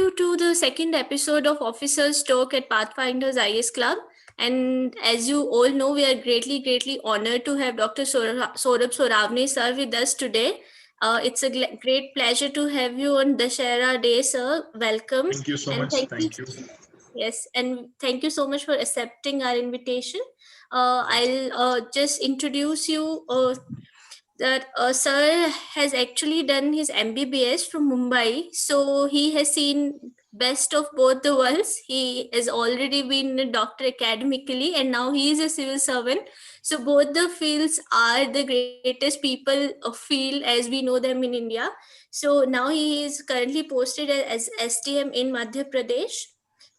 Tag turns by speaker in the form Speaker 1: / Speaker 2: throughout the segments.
Speaker 1: you to the second episode of Officers Talk at Pathfinders IS Club. And as you all know, we are greatly honored to have Dr. Saurabh Soravne sir with us today. It's a great pleasure to have you on Dussehra Day, sir. Welcome.
Speaker 2: Thank you so
Speaker 1: And
Speaker 2: much. Thank you.
Speaker 1: Yes, and thank you so much for accepting our invitation. I'll just introduce you that sir has actually done his MBBS from Mumbai, so he has seen best of both the worlds. He has already been a doctor academically, and now he is a civil servant. So both the fields are the greatest people feel as we know them in India. So now he is currently posted as STM in Madhya Pradesh.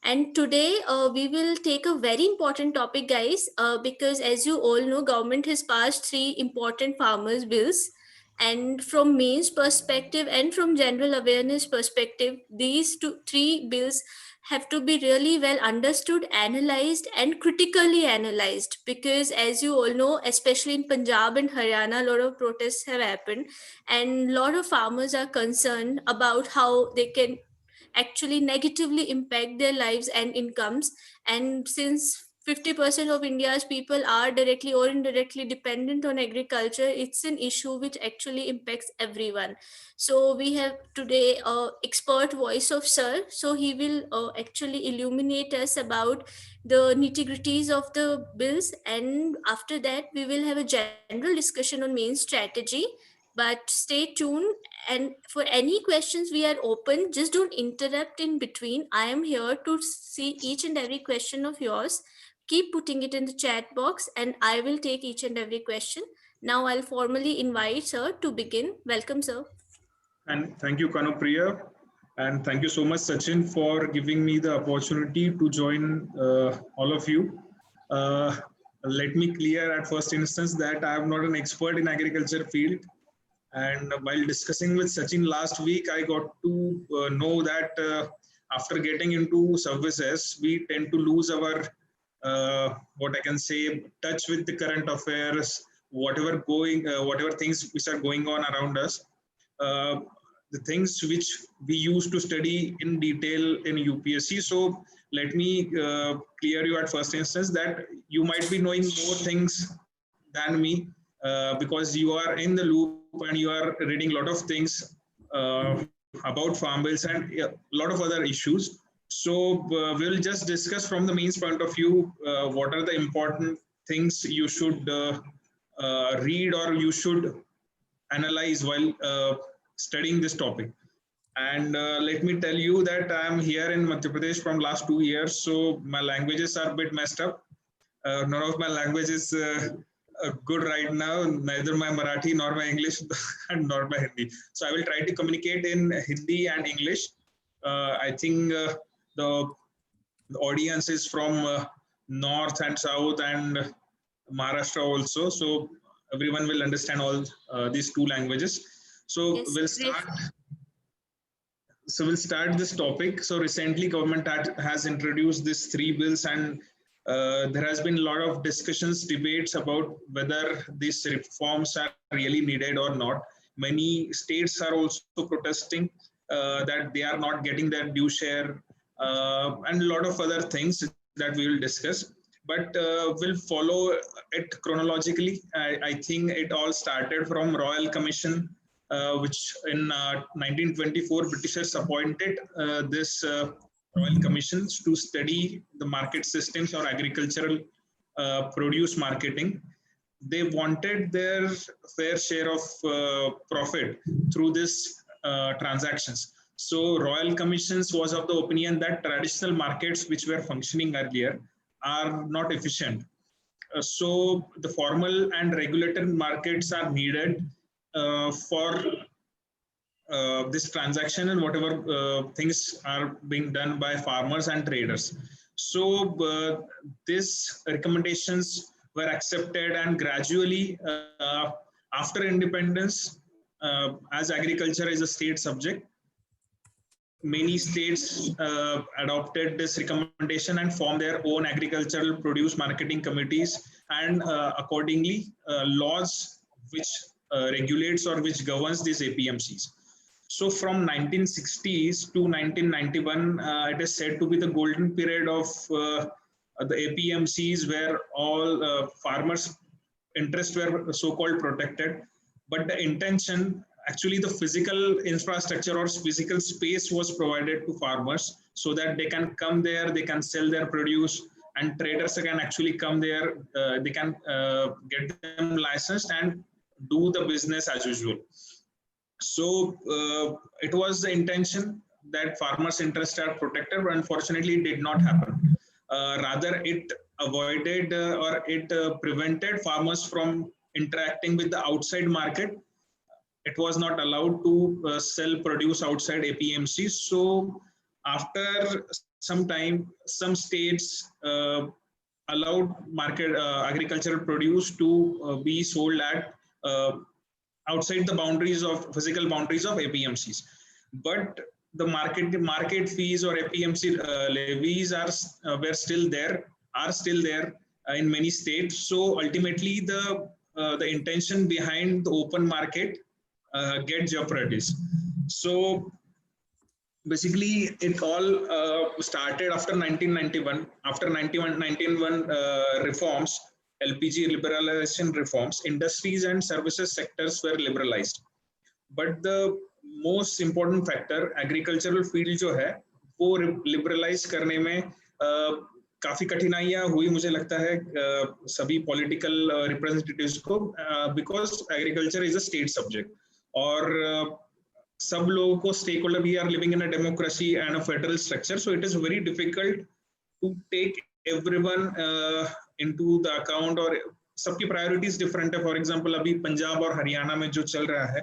Speaker 1: And today we will take a very important topic, guys, because as you all know, government has passed three important farmers bills. And from Main's perspective and from general awareness perspective, these three bills have to be really well understood, analyzed, and critically analyzed. Because as you all know, especially in Punjab and Haryana, a lot of protests have happened, and a lot of farmers are concerned about how they can actually negatively impact their lives and incomes. And since 50% of India's people are directly or indirectly dependent on agriculture, it's an issue which actually impacts everyone. So we have today expert voice of sir, so he will actually illuminate us about the nitty gritties of the bills, and after that we will have a general discussion on main strategy. But stay tuned, and for any questions we are open, just don't interrupt in between. I am here to see each and every question of yours. Keep putting it in the chat box and I will take each and every question. Now I'll formally invite sir to begin. Welcome, sir.
Speaker 2: And thank you, Kanupriya. And thank you so much, Sachin, for giving me the opportunity to join all of you. Let me clear at first instance that I am not an expert in agriculture field. And while discussing with Sachin last week, I got to know that after getting into services, we tend to lose our, what I can say, touch with the current affairs, whatever things which are going on around us. The things which we used to study in detail in UPSC. So let me clear you at first instance that you might be knowing more things than me because you are in the loop and you are reading a lot of things about farm bills and a lot of other issues. So we'll just discuss from the mains point of view what are the important things you should read or you should analyze while studying this topic. And let me tell you that I am here in Madhya Pradesh from last 2 years, so my languages are a bit messed up. None of my language is good right now, neither my Marathi nor my English and nor my Hindi. So I will try to communicate in Hindi and English. I think the audience is from North and South and Maharashtra also, so everyone will understand all these two languages. So
Speaker 1: Yes,
Speaker 2: we'll start. So we'll start this topic. So recently, government has introduced these three bills, and there has been a lot of discussions, debates about whether these reforms are really needed or not. Many states are also protesting that they are not getting their due share, and a lot of other things that we will discuss. But we'll follow it chronologically. I think it all started from Royal Commission, which in 1924 Britishers appointed this Royal Commissions to study the market systems or agricultural produce marketing. They wanted their fair share of profit through this transactions. So Royal Commissions was of the opinion that traditional markets which were functioning earlier are not efficient. So the formal and regulated markets are needed for this transaction and whatever things are being done by farmers and traders. So these recommendations were accepted, and gradually after independence, as agriculture is a state subject, many states adopted this recommendation and formed their own agricultural produce marketing committees, and accordingly laws which regulates or which governs these APMCs. So from 1960s to 1991, it is said to be the golden period of the APMCs, where all farmers' interests were so-called protected. But the intention, actually the physical infrastructure or physical space was provided to farmers so that they can come there, they can sell their produce, and traders can actually come there, they can get them licensed and do the business as usual. So it was the intention that farmers' interests are protected, but unfortunately it did not happen. Rather, it avoided or it prevented farmers from interacting with the outside market. It was not allowed to sell produce outside APMCs. So after some time, some states allowed market agricultural produce to be sold at outside the boundaries of physical boundaries of APMCs. But the market fees or APMC levies are still there in many states. So ultimately, the intention behind the open market get jeopardized. So basically, it all started after 1991. After 1991 reforms, LPG liberalization reforms, industries and services sectors were liberalized. But the most important factor, agricultural field जो है, वो liberalize करने में काफी कठिनाइयां हुई मुझे लगता है सभी पॉलिटिकल रिप्रेजेंटेटिव्स को, because agriculture is a state subject और सब लोगों को stakeholder, we are living in a democracy and a federal structure, so it is very difficult to take everyone into the account, और सबकी priorities different है. For example अभी पंजाब और हरियाणा में जो चल रहा है,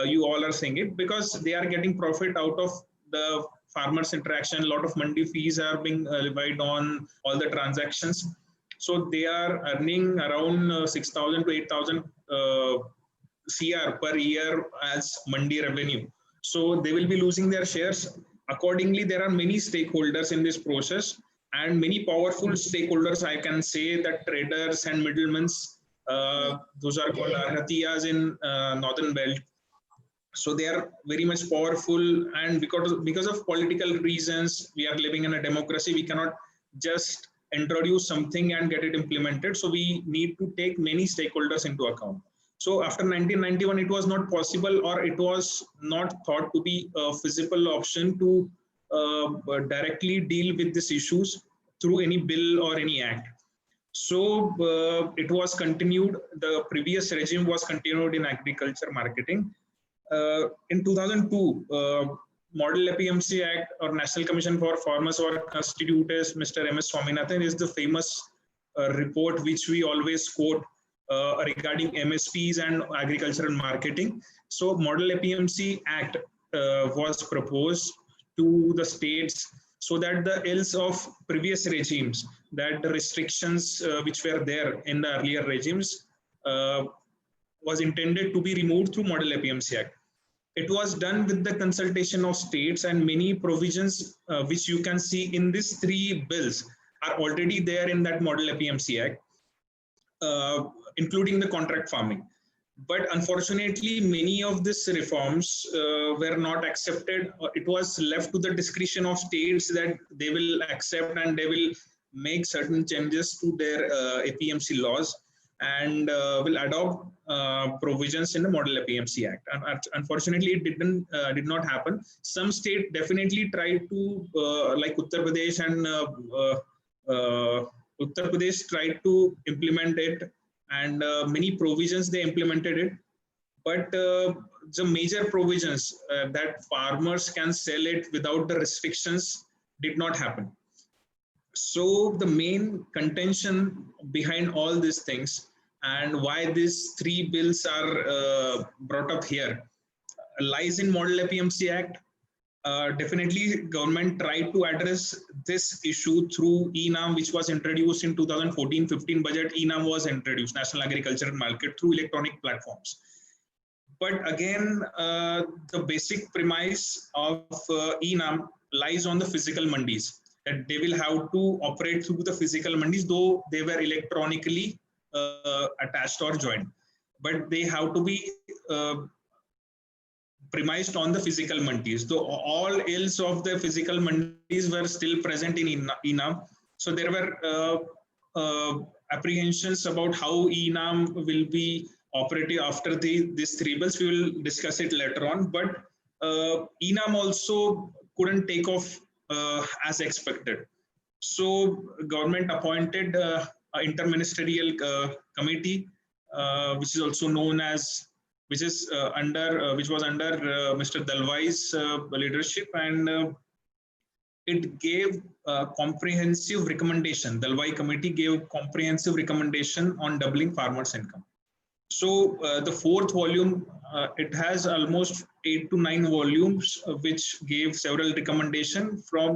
Speaker 2: you all are saying it because they are getting profit out of the farmers interaction. A lot of mandi fees are being levied on all the transactions, so they are earning around 6,000 to 8,000 CR per year as mandi revenue. So they will be losing their shares. Accordingly, there are many stakeholders in this process, and many powerful stakeholders. I can say that traders and middlemen, those are called arhatiyas in northern belt. So they are very much powerful, and because of political reasons, we are living in a democracy. We cannot just introduce something and get it implemented. So we need to take many stakeholders into account. So after 1991, it was not possible, or it was not thought to be a feasible option to directly deal with these issues through any bill or any act. So it was continued. The previous regime was continued in agriculture marketing. In 2002, Model APMC Act or National Commission for Farmers were constituted. Mr. M.S. Swaminathan is the famous report which we always quote regarding MSPs and agricultural marketing. So Model APMC Act was proposed to the states so that the ills of previous regimes, that the restrictions which were there in the earlier regimes was intended to be removed through Model APMC Act. It was done with the consultation of states, and many provisions which you can see in these three bills are already there in that Model APMC Act, including the contract farming. But unfortunately, many of these reforms were not accepted. It was left to the discretion of states that they will accept and they will make certain changes to their APMC laws, and will adopt provisions in the Model APMC Act. And unfortunately, it did not happen. Some state definitely tried to, like Uttar Pradesh and Uttar Pradesh tried to implement it, and many provisions they implemented it. But the major provisions that farmers can sell it without the restrictions did not happen. So the main contention behind all these things and why these three bills are brought up here lies in Model APMC Act. Definitely government tried to address this issue through ENAM, which was introduced in 2014-15 budget. ENAM was introduced, National Agricultural Market, through electronic platforms. But again, the basic premise of ENAM lies on the physical mandis, that they will have to operate through the physical mandis, though they were electronically attached or joined. But they have to be premised on the physical mandis. Though all ills of the physical mandis were still present in e-NAM. So there were apprehensions about how e-NAM will be operative after these 3 bills. We will discuss it later on. But e-NAM also couldn't take off as expected. So government appointed an interministerial committee, which is also known as, which was under Mr. Dalwai's leadership, and it gave comprehensive recommendation. Dalwai committee gave comprehensive recommendation on doubling farmers' income. So the 4th volume, it has almost 8 to 9 volumes, which gave several recommendations from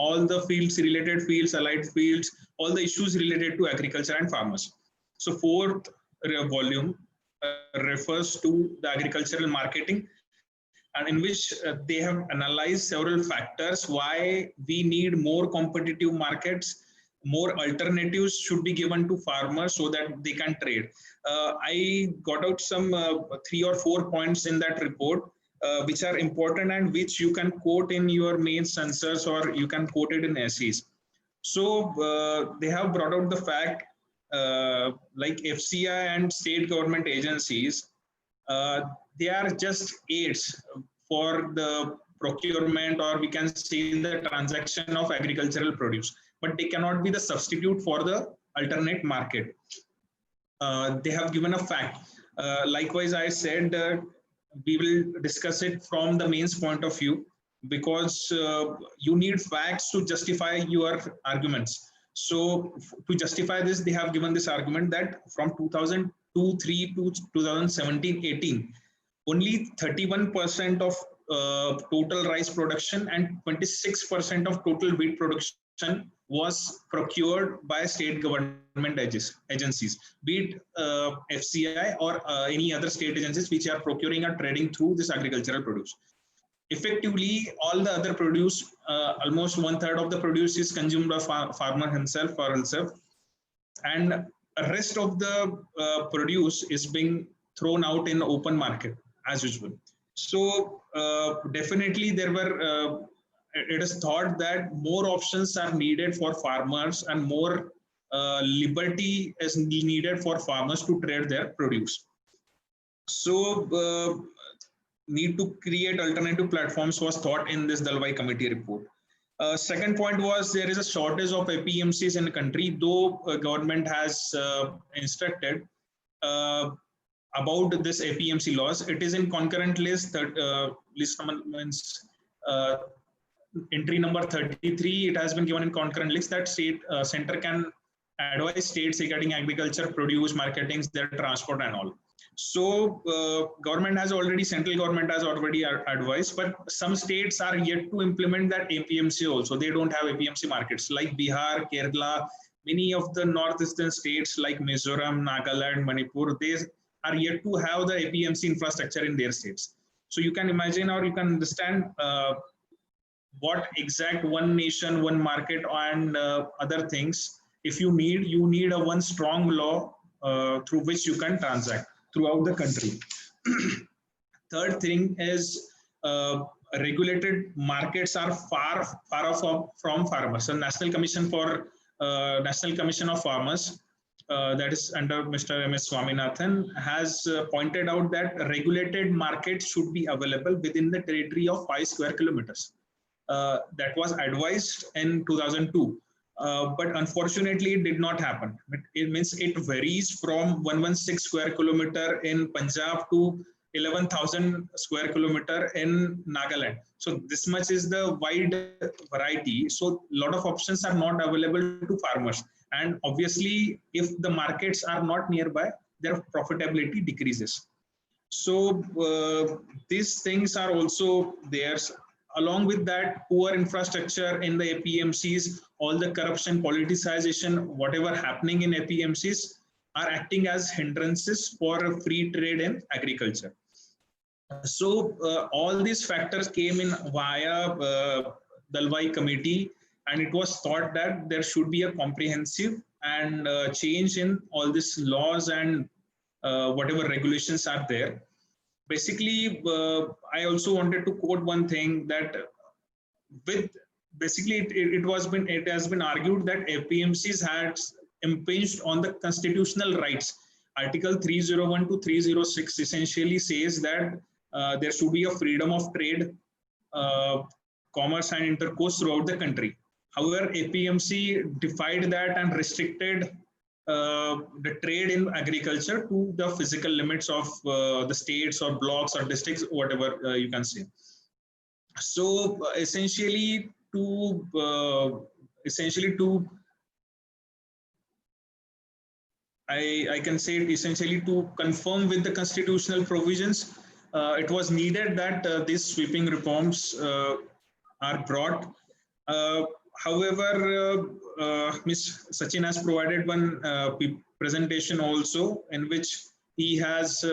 Speaker 2: all the fields, related fields, allied fields, all the issues related to agriculture and farmers. So 4th volume refers to the agricultural marketing, and in which they have analyzed several factors why we need more competitive markets. More alternatives should be given to farmers so that they can trade. I got out some 3 or 4 points in that report, which are important and which you can quote in your mains answers, or you can quote it in essays. So they have brought out the fact, like FCI and state government agencies, they are just aids for the procurement, or we can say the transaction of agricultural produce, but they cannot be the substitute for the alternate market. They have given a fact. Likewise, I said we will discuss it from the mains point of view, because you need facts to justify your arguments. So to justify this, they have given this argument that from 2002-3 to 2017-18, only 31% of total rice production and 26% of total wheat production was procured by state government agencies, be it FCI or any other state agencies which are procuring or trading through this agricultural produce. Effectively, all the other produce, almost 1/3 of the produce is consumed by farmer himself or herself, and the rest of the produce is being thrown out in the open market as usual. So definitely there were, it is thought that more options are needed for farmers and more liberty is needed for farmers to trade their produce. So need to create alternative platforms was thought in this Dalwai committee report. Second point was there is a shortage of APMCs in the country, though government has instructed about this APMC laws. It is in concurrent list, that list means entry number 33. It has been given in concurrent list that state center can advise states regarding agriculture, produce, marketing, their transport and all. So central government has already advised, but some states are yet to implement that APMC also. They don't have APMC markets like Bihar, Kerala, many of the northeastern states like Mizoram, Nagaland, Manipur, they are yet to have the APMC infrastructure in their states. So you can imagine, or you can understand what exact one nation, one market and other things. If you need a one strong law through which you can transact throughout the country. Third thing is regulated markets are far off from farmers. So National Commission of Farmers, that is under Mr. M.S. Swaminathan, has pointed out that regulated markets should be available within the territory of 5 square kilometers. That was advised in 2002. But unfortunately, it did not happen. It means it varies from 116 square kilometer in Punjab to 11,000 square kilometer in Nagaland. So this much is the wide variety. So a lot of options are not available to farmers. And obviously, if the markets are not nearby, their profitability decreases. So these things are also there. Along with that, poor infrastructure in the APMCs, all the corruption, politicization, whatever happening in APMCs are acting as hindrances for free trade in agriculture. So all these factors came in via Dalwai committee, and it was thought that there should be a comprehensive and change in all these laws and whatever regulations are there. basically, I also wanted to quote one thing that with basically it has been argued that APMCs had impinged on the constitutional rights. Article 301 to 306 essentially says that there should be a freedom of trade, uh, commerce and intercourse throughout the country. However, APMC defied that and restricted the trade in agriculture to the physical limits of the states or blocks or districts, whatever you can say. So essentially to I can say it essentially to conform with the constitutional provisions, it was needed that these sweeping reforms are brought. Uh, However, Ms. Sachin has provided one presentation also in which he has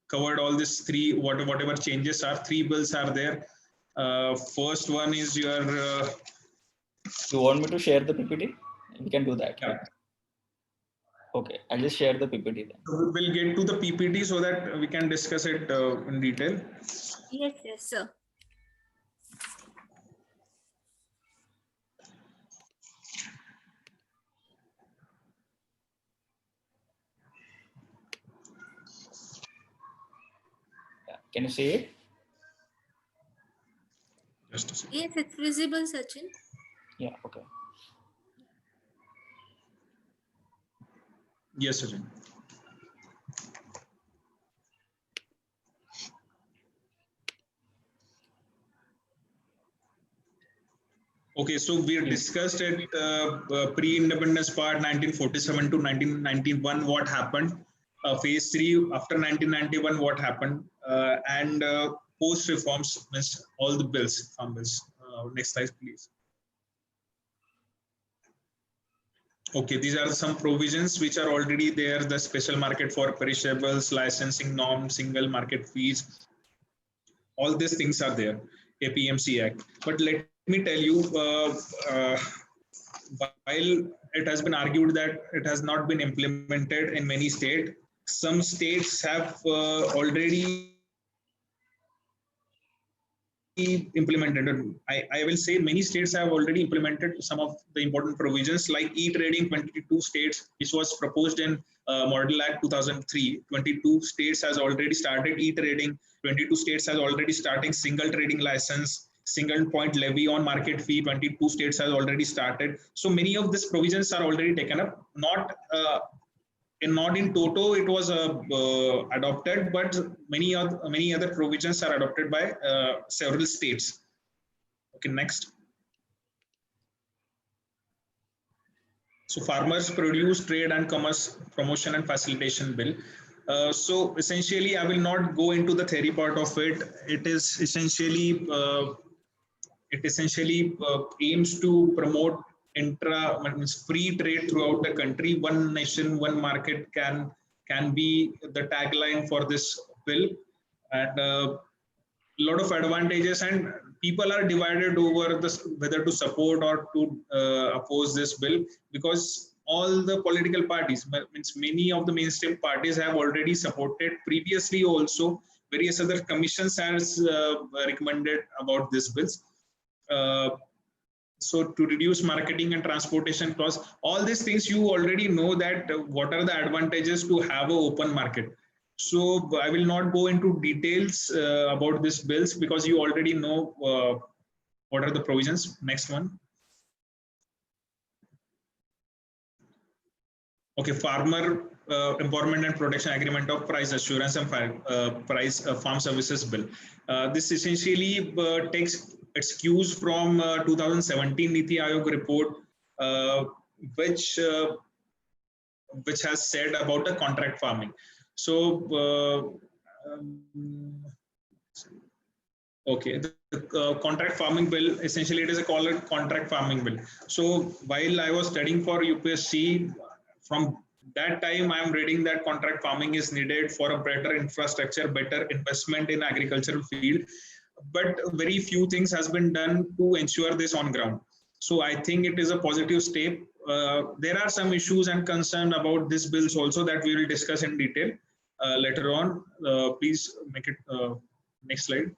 Speaker 2: covered all these three, whatever changes are, three bills are there. First one is your...
Speaker 3: You want me to share the PPT? We can do that.
Speaker 2: Yeah.
Speaker 3: Okay, I'll just share the PPT then.
Speaker 2: So we'll get to the PPT so that we can discuss it in detail.
Speaker 1: Yes, sir.
Speaker 3: Yeah. Can you see it?
Speaker 2: Just a second.
Speaker 1: Yes, it's visible, Sachin.
Speaker 3: Yeah, okay.
Speaker 2: Yes, Sachin. Okay, so we discussed at pre-independence part 1947 to 1991 what happened, phase 3 after 1991 what happened, and post reforms means all the bills, farm bills. Next slide, please. Okay, these are some provisions which are already there: the special market for perishables, licensing norms, single market fees. All these things are there, APMC Act. But let me tell you, while it has been argued that it has not been implemented in many states, some states have already implemented. I will say many states have already implemented some of the important provisions like e-trading. 22 states, which was proposed in Model Act 2003. 22 states has already started e-trading. 22 states has already starting single trading license, single point levy on market fee. 22 states has already started. So many of these provisions are already taken up. Not in toto it was adopted, but many other provisions are adopted by several states. Okay, next. So Farmers Produce Trade and Commerce Promotion and Facilitation Bill. So essentially, I will not go into the theory part of it. It is essentially aims to promote means free trade throughout the country. One nation, one market can be the tagline for this bill, and a lot of advantages. And people are divided over this whether to support or to oppose this bill, because all the political parties, means many of the mainstream parties, have already supported previously. Also, various other commissions has recommended about this bills. So to reduce marketing and transportation costs, all these things you already know that what are the advantages to have an open market. So I will not go into details about these bills because you already know what are the provisions. Next one. Okay, Farmer Empowerment and Protection Agreement of Price Assurance and Farm Services Bill. This essentially takes its cues from 2017 Niti Aayog report, which has said about a contract farming. So, okay, the contract farming bill, essentially it is a called contract farming bill. So while I was studying for UPSC, from that time I am reading that contract farming is needed for a better infrastructure, better investment in agricultural field, but very few things has been done to ensure this on ground. So I think it is a positive step. There are some issues and concern about these bills also that we will discuss in detail. later on. Please make it next slide.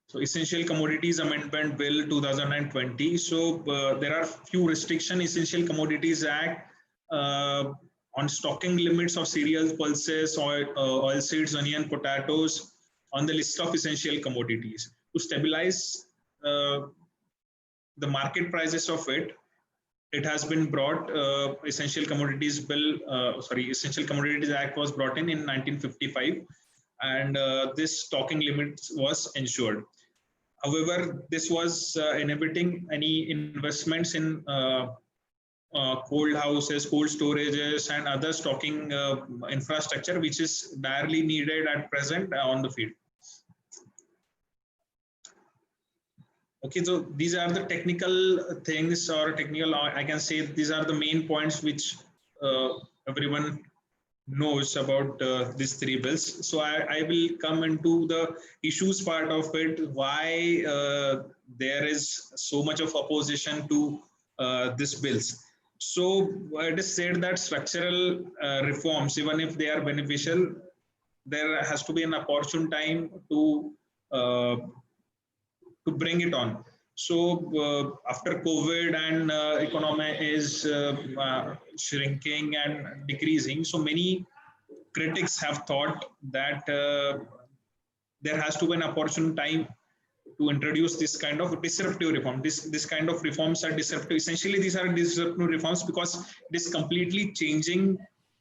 Speaker 2: So Essential Commodities Amendment Bill 2020. So there are few restrictions. Essential Commodities Act on stocking limits of cereals, pulses, oilseeds, onion, potatoes on the list of essential commodities to stabilize the market prices of it. It has been brought. Essential Commodities Act was brought in 1955, and this stocking limits was ensured. However, this was inhibiting any investments in cold houses, cold storages, and other stocking infrastructure, which is direly needed at present on the field. Okay, so these are the technical things, or technical, I can say these are the main points which everyone knows about these three bills. So I will come into the issues part of it, why there is so much of opposition to these bills. So it is said that structural reforms, even if they are beneficial, there has to be an opportune time to bring it on. So after COVID and economy is shrinking and decreasing, so many critics have thought that there has to be an opportune time to introduce this kind of disruptive reform. This kind of reforms are disruptive. Essentially, these are disruptive reforms because it is completely changing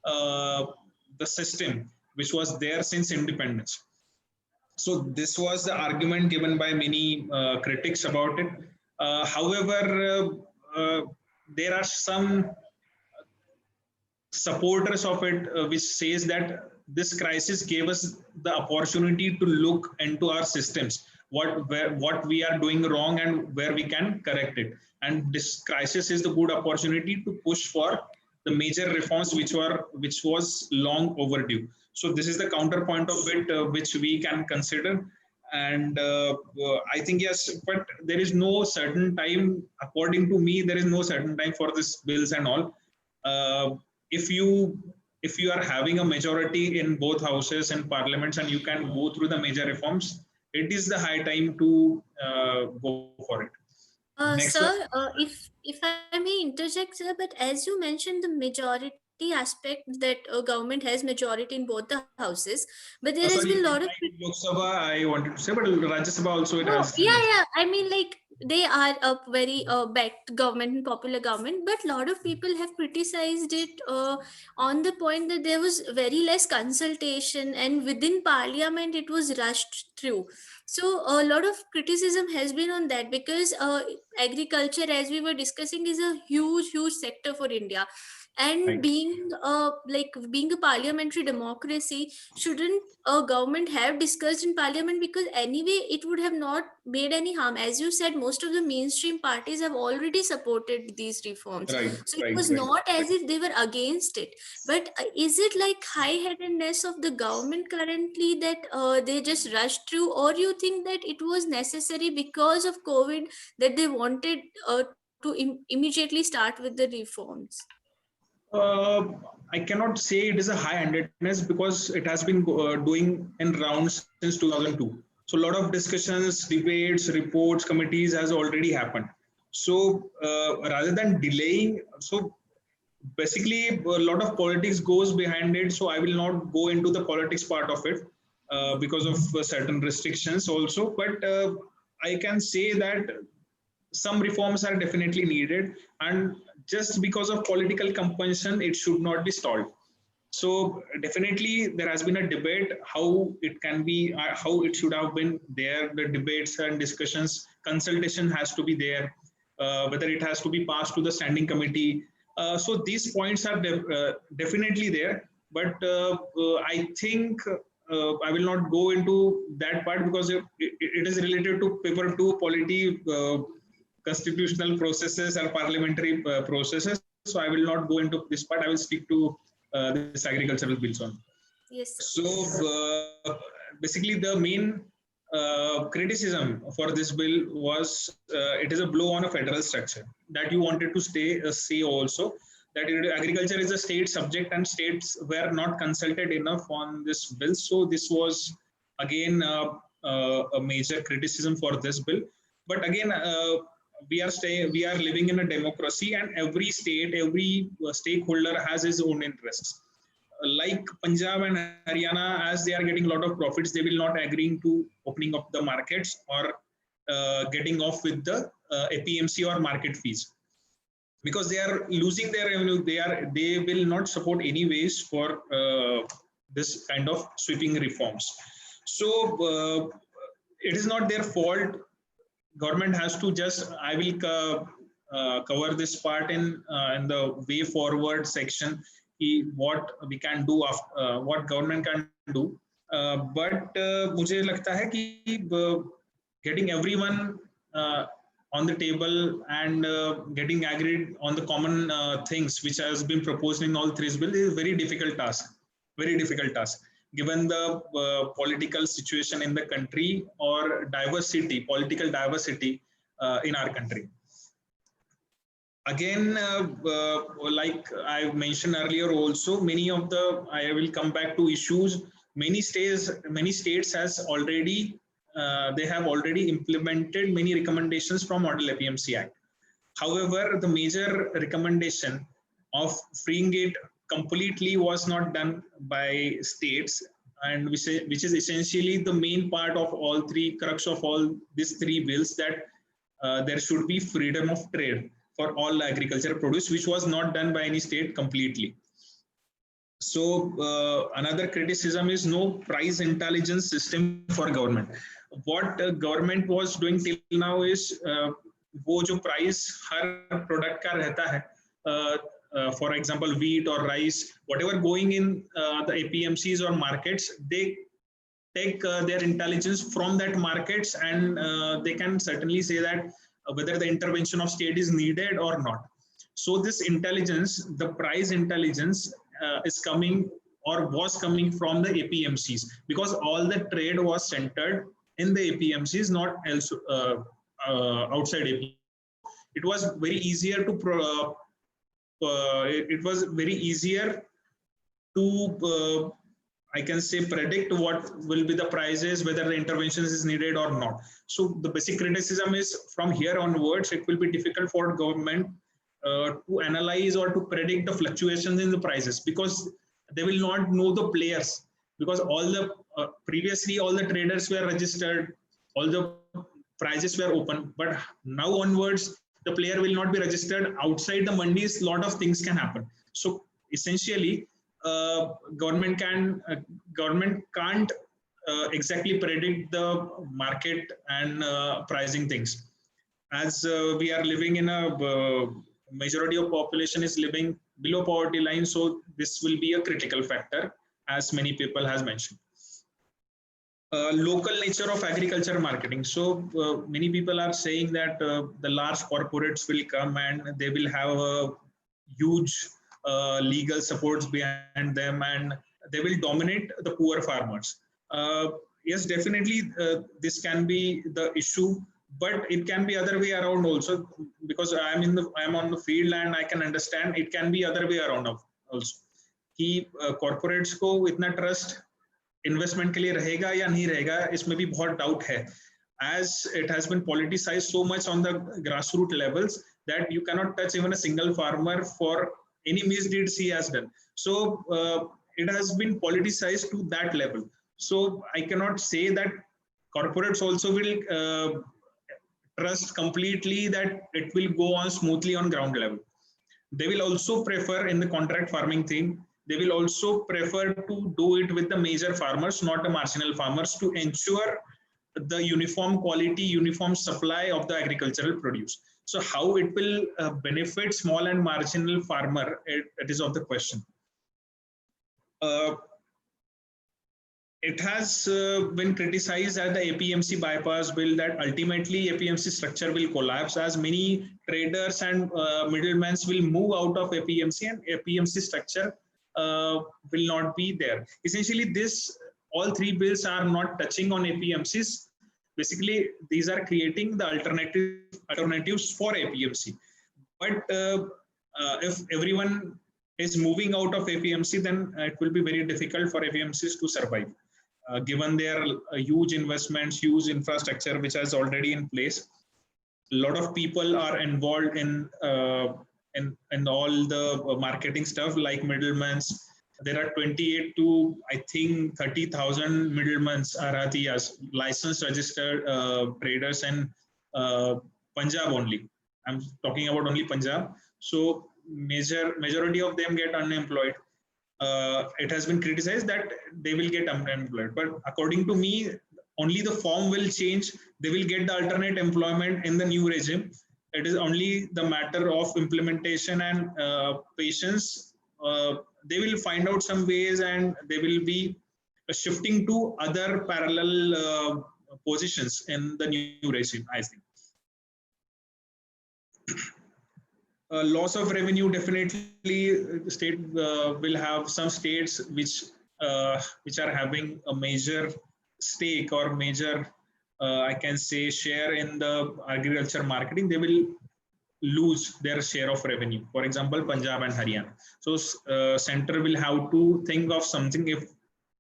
Speaker 2: the system which was there since independence. So this was the argument given by many critics about it. However, there are some supporters of it which says that this crisis gave us the opportunity to look into our systems, what we are doing wrong and where we can correct it. And this crisis is the good opportunity to push for the major reforms which was long overdue. So this is the counterpoint of it which we can consider. And I think yes, but there is no certain time, according to me, there is no certain time for this bills and all. If you are having a majority in both houses and parliaments and you can go through the major reforms, it is the high time to go for it.
Speaker 1: Sir, if I may interject, sir, but as you mentioned the majority aspect, that government has majority in both the houses, but there has
Speaker 2: Sorry,
Speaker 1: been a lot of
Speaker 2: Lok Sabha, I wanted to say, but Rajya Sabha also it has.
Speaker 1: yeah. I mean, like, they are a very backed government and popular government, but a lot of people have criticized it on the point that there was very less consultation, and within parliament it was rushed through. So a lot of criticism has been on that, because agriculture, as we were discussing, is a huge sector for India. And
Speaker 2: Right.
Speaker 1: being a parliamentary democracy, shouldn't a government have discussed in parliament? Because anyway it would have not made any harm. As you said, most of the mainstream parties have already supported these reforms,
Speaker 2: Right,
Speaker 1: so it
Speaker 2: right,
Speaker 1: was
Speaker 2: right.
Speaker 1: not as if they were against it. But is it like high-headedness of the government currently that they just rushed through, or you think that it was necessary because of COVID that they wanted to immediately start with the reforms?
Speaker 2: I cannot say it is a high-handedness because it has been doing in rounds since 2002. So a lot of discussions, debates, reports, committees has already happened. So rather than delaying, so basically a lot of politics goes behind it. So I will not go into the politics part of it because of certain restrictions also. But I can say that some reforms are definitely needed, and just because of political compulsion, it should not be stalled. So definitely there has been a debate how it can be, how it should have been there. The debates and discussions, consultation has to be there, whether it has to be passed to the standing committee. So these points are definitely there, but I think I will not go into that part because it is related to paper 2 polity, constitutional processes and parliamentary processes. So I will not go into this part. I will stick to this agricultural bills on.
Speaker 1: Yes, sir.
Speaker 2: So basically the main criticism for this bill was it is a blow on a federal structure that you wanted to say also. that agriculture is a state subject and states were not consulted enough on this bill. So this was again a major criticism for this bill. But again, we are living in a democracy, and every state, every stakeholder has his own interests. Like Punjab and Haryana, as they are getting a lot of profits, they will not agreeing to opening up the markets or getting off with the APMC or market fees, because they are losing their revenue. They will not support anyways for this kind of sweeping reforms. So it is not their fault. Government has to just, I will cover this part in the way forward section, what we can do, what government can do. But मुझे लगता है कि getting everyone on the table and getting agreed on the common things which has been proposed in all three bills is a very difficult task. Very difficult task, given the political situation in the country or diversity, political diversity in our country. Again, like I mentioned earlier also, many of the, I will come back to issues, many states has already, they have already implemented many recommendations from Model APMC Act. However, the major recommendation of freeing it completely was not done by states, and which is essentially the main part of all three, crux of all these three bills, that there should be freedom of trade for all agricultural produce, which was not done by any state completely. So another criticism is no price intelligence system for government. What government was doing till now is वो जो price हर product का रहता है, for example wheat or rice, whatever going in the APMCs or markets, they take their intelligence from that markets, and they can certainly say that whether the intervention of state is needed or not. So this intelligence, the price intelligence is coming or was coming from the APMCs, because all the trade was centered in the APMCs, not else outside APMCs. It was very easier to it was very easier to I can say predict what will be the prices, whether the interventions is needed or not. So the basic criticism is from here onwards, it will be difficult for government to analyze or to predict the fluctuations in the prices, because they will not know the players, because all the previously all the traders were registered, all the prices were open, but now onwards the player will not be registered. Outside the mandis, lot of things can happen. So essentially, government can't exactly predict the market and pricing things, as we are living in a majority of population is living below poverty line. So this will be a critical factor, as many people has mentioned. Local nature of agriculture marketing. So many people are saying that the large corporates will come and they will have a huge legal supports behind them, and they will dominate the poor farmers. Yes, definitely this can be the issue, but it can be other way around also, because I'm on the field and I can understand it can be other way around also. कि corporates को इतना trust investment के लिए रहेगा या नहीं रहेगा, इसमें भी बहुत doubt है, as it has been politicized so much on the grassroots levels that you cannot touch even a single farmer for any misdeeds he has done. So it has been politicized to that level. So I cannot say that corporates also will trust completely that it will go on smoothly on ground level. They will also prefer in the contract farming thing, they will also prefer to do it with the major farmers, not the marginal farmers, to ensure the uniform quality, uniform supply of the agricultural produce. So how it will benefit small and marginal farmer, it is of the question. It has been criticized as the APMC bypass bill, that ultimately APMC structure will collapse, as many traders and middlemen will move out of APMC, and APMC structure will not be there. Essentially, all three bills are not touching on APMCs. Basically, these are creating the alternatives for APMC. But if everyone is moving out of APMC, then it will be very difficult for APMCs to survive, given their huge investments, huge infrastructure, which is already in place. A lot of people are involved in all the marketing stuff, like middlemen. There are 28 to I think 30,000 middlemen, Aratiyas, licensed registered traders in Punjab only. I'm talking about only Punjab. So majority of them get unemployed. It has been criticized that they will get unemployed, but according to me, only the form will change. They will get the alternate employment in the new regime. It is only the matter of implementation and patience. They will find out some ways, and they will be shifting to other parallel positions in the new regime, I think. Loss of revenue, definitely the state will have some states which are having a major stake or major I can say share in the agriculture marketing. They will lose their share of revenue, for example Punjab and Haryana. So center will have to think of something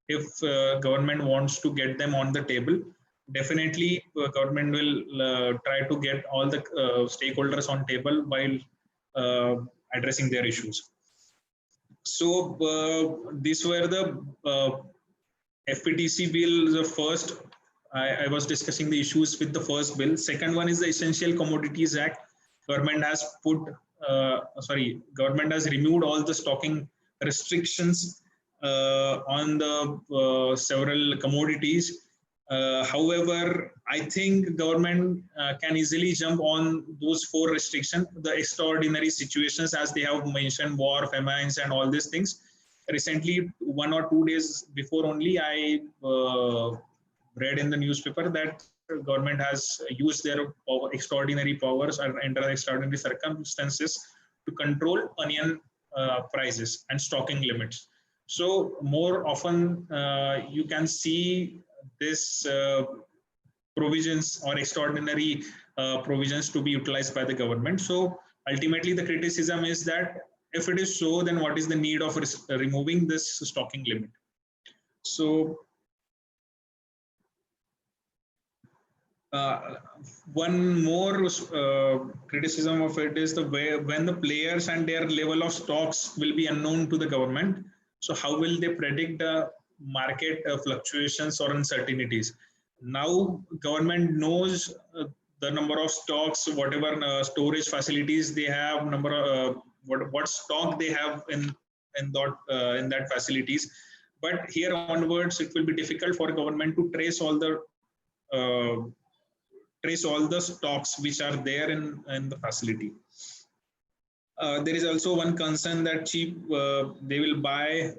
Speaker 2: if government wants to get them on the table. Definitely government will try to get all the stakeholders on table while addressing their issues. So these were the FPTC bill, the first. I was discussing the issues with the first bill. Second one is the Essential Commodities Act. Government has government has removed all the stocking restrictions on the several commodities. However, I think government can easily jump on those 4 restrictions, the extraordinary situations, as they have mentioned, war, famines, and all these things. Recently, 1 or 2 days before only, I read in the newspaper that government has used their extraordinary powers under extraordinary circumstances to control onion prices and stocking limits. So more often you can see this provisions or extraordinary provisions to be utilized by the government. So ultimately the criticism is that if it is so, then what is the need of removing this stocking limit? So one more criticism of it is the way when the players and their level of stocks will be unknown to the government. So how will they predict the market fluctuations or uncertainties? Now government knows the number of stocks, whatever storage facilities they have, number of what stock they have in that facilities. But here onwards, it will be difficult for government to trace all the stocks which are there in the facility. There is also one concern that they will buy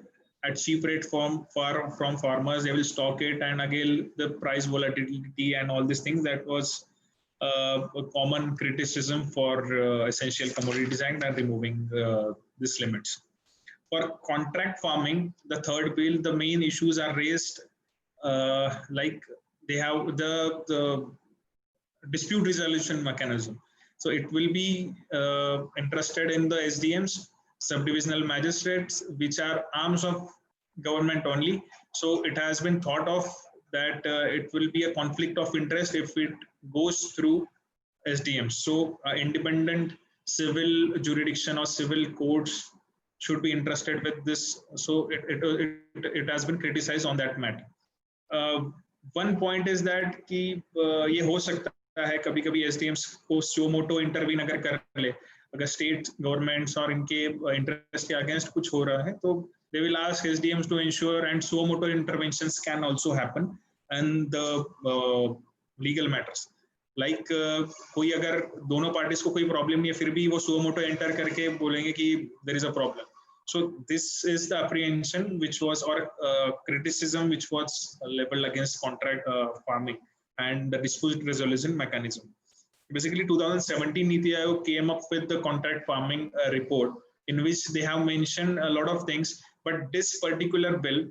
Speaker 2: at cheap rate from farmers. They will stock it, and again the price volatility and all these things, that was a common criticism for Essential Commodities Act and removing these limits. For contract farming, the third bill, the main issues are raised, like they have the dispute resolution mechanism. So it will be interested in the SDMs, subdivisional magistrates, which are arms of government only. So it has been thought of that it will be a conflict of interest if it goes through SDMs. So independent civil jurisdiction or civil courts should be interested with this. So it has been criticized on that matter. One point is that कि ये हो सकता है कभी-कभी SDMs को suo moto intervene अगर कर ले, अगर state governments और इनके interest के against कुछ हो रहा है, तो they will ask SDMs to ensure, and suo moto interventions can also happen and the legal matters. Like कोई अगर दोनों parties को कोई problem नहीं है, फिर भी वो suo moto enter करके बोलेंगे कि there is a problem. So this is the apprehension which was, or criticism which was leveled against contract farming and the dispute resolution mechanism. Basically, 2017 Niti Aayog came up with the contract farming report, in which they have mentioned a lot of things, but this particular bill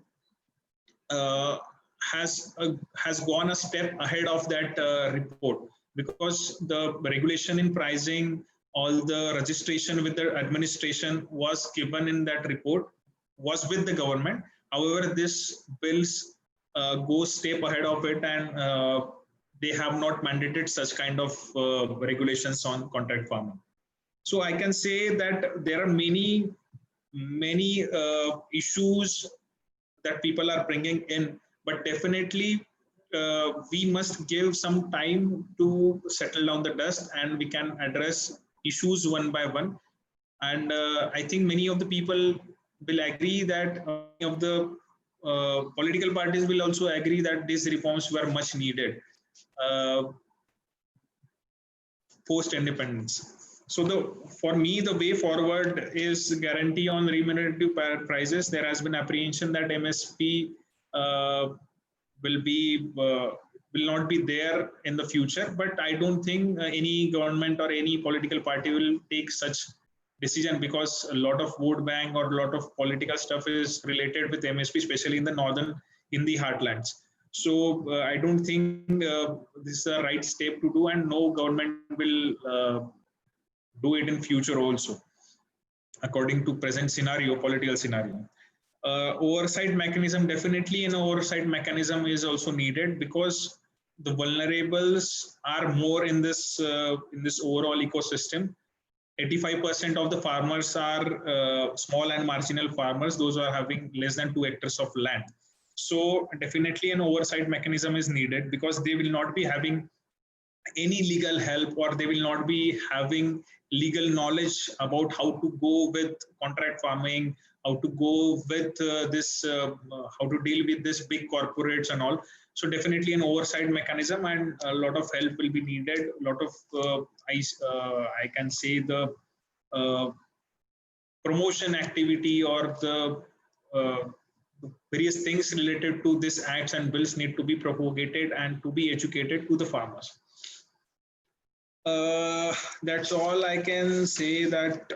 Speaker 2: has gone a step ahead of that report, because the regulation in pricing all the registration with the administration was given in that report, was with the government. However, this bills go step ahead of it, and they have not mandated such kind of regulations on contract farming. So I can say that there are many issues that people are bringing in, but definitely we must give some time to settle down the dust, and we can address issues one by one. And I think many of the people will agree that many of the political parties will also agree that these reforms were much needed post independence. So for me, the way forward is guarantee on remunerative prices. There has been apprehension that MSP will not be there in the future, but I don't think any government or any political party will take such decision, because a lot of vote bank or a lot of political stuff is related with MSP, especially in the heartlands. So I don't think this is the right step to do, and no government will do it in future also, according to present scenario, political scenario. Oversight mechanism, definitely an oversight mechanism is also needed, because the vulnerables are more in this overall ecosystem. 85% of the farmers are small and marginal farmers, those who are having less than 2 hectares of land. So definitely an oversight mechanism is needed, because they will not be having any legal help, or they will not be having legal knowledge about how to go with contract farming, how to go with how to deal with this big corporates and all. So definitely an oversight mechanism, and a lot of help will be needed. A lot of I can say the promotion activity, or the various things related to these acts and bills need to be propagated and to be educated to the farmers. That's all I can say. That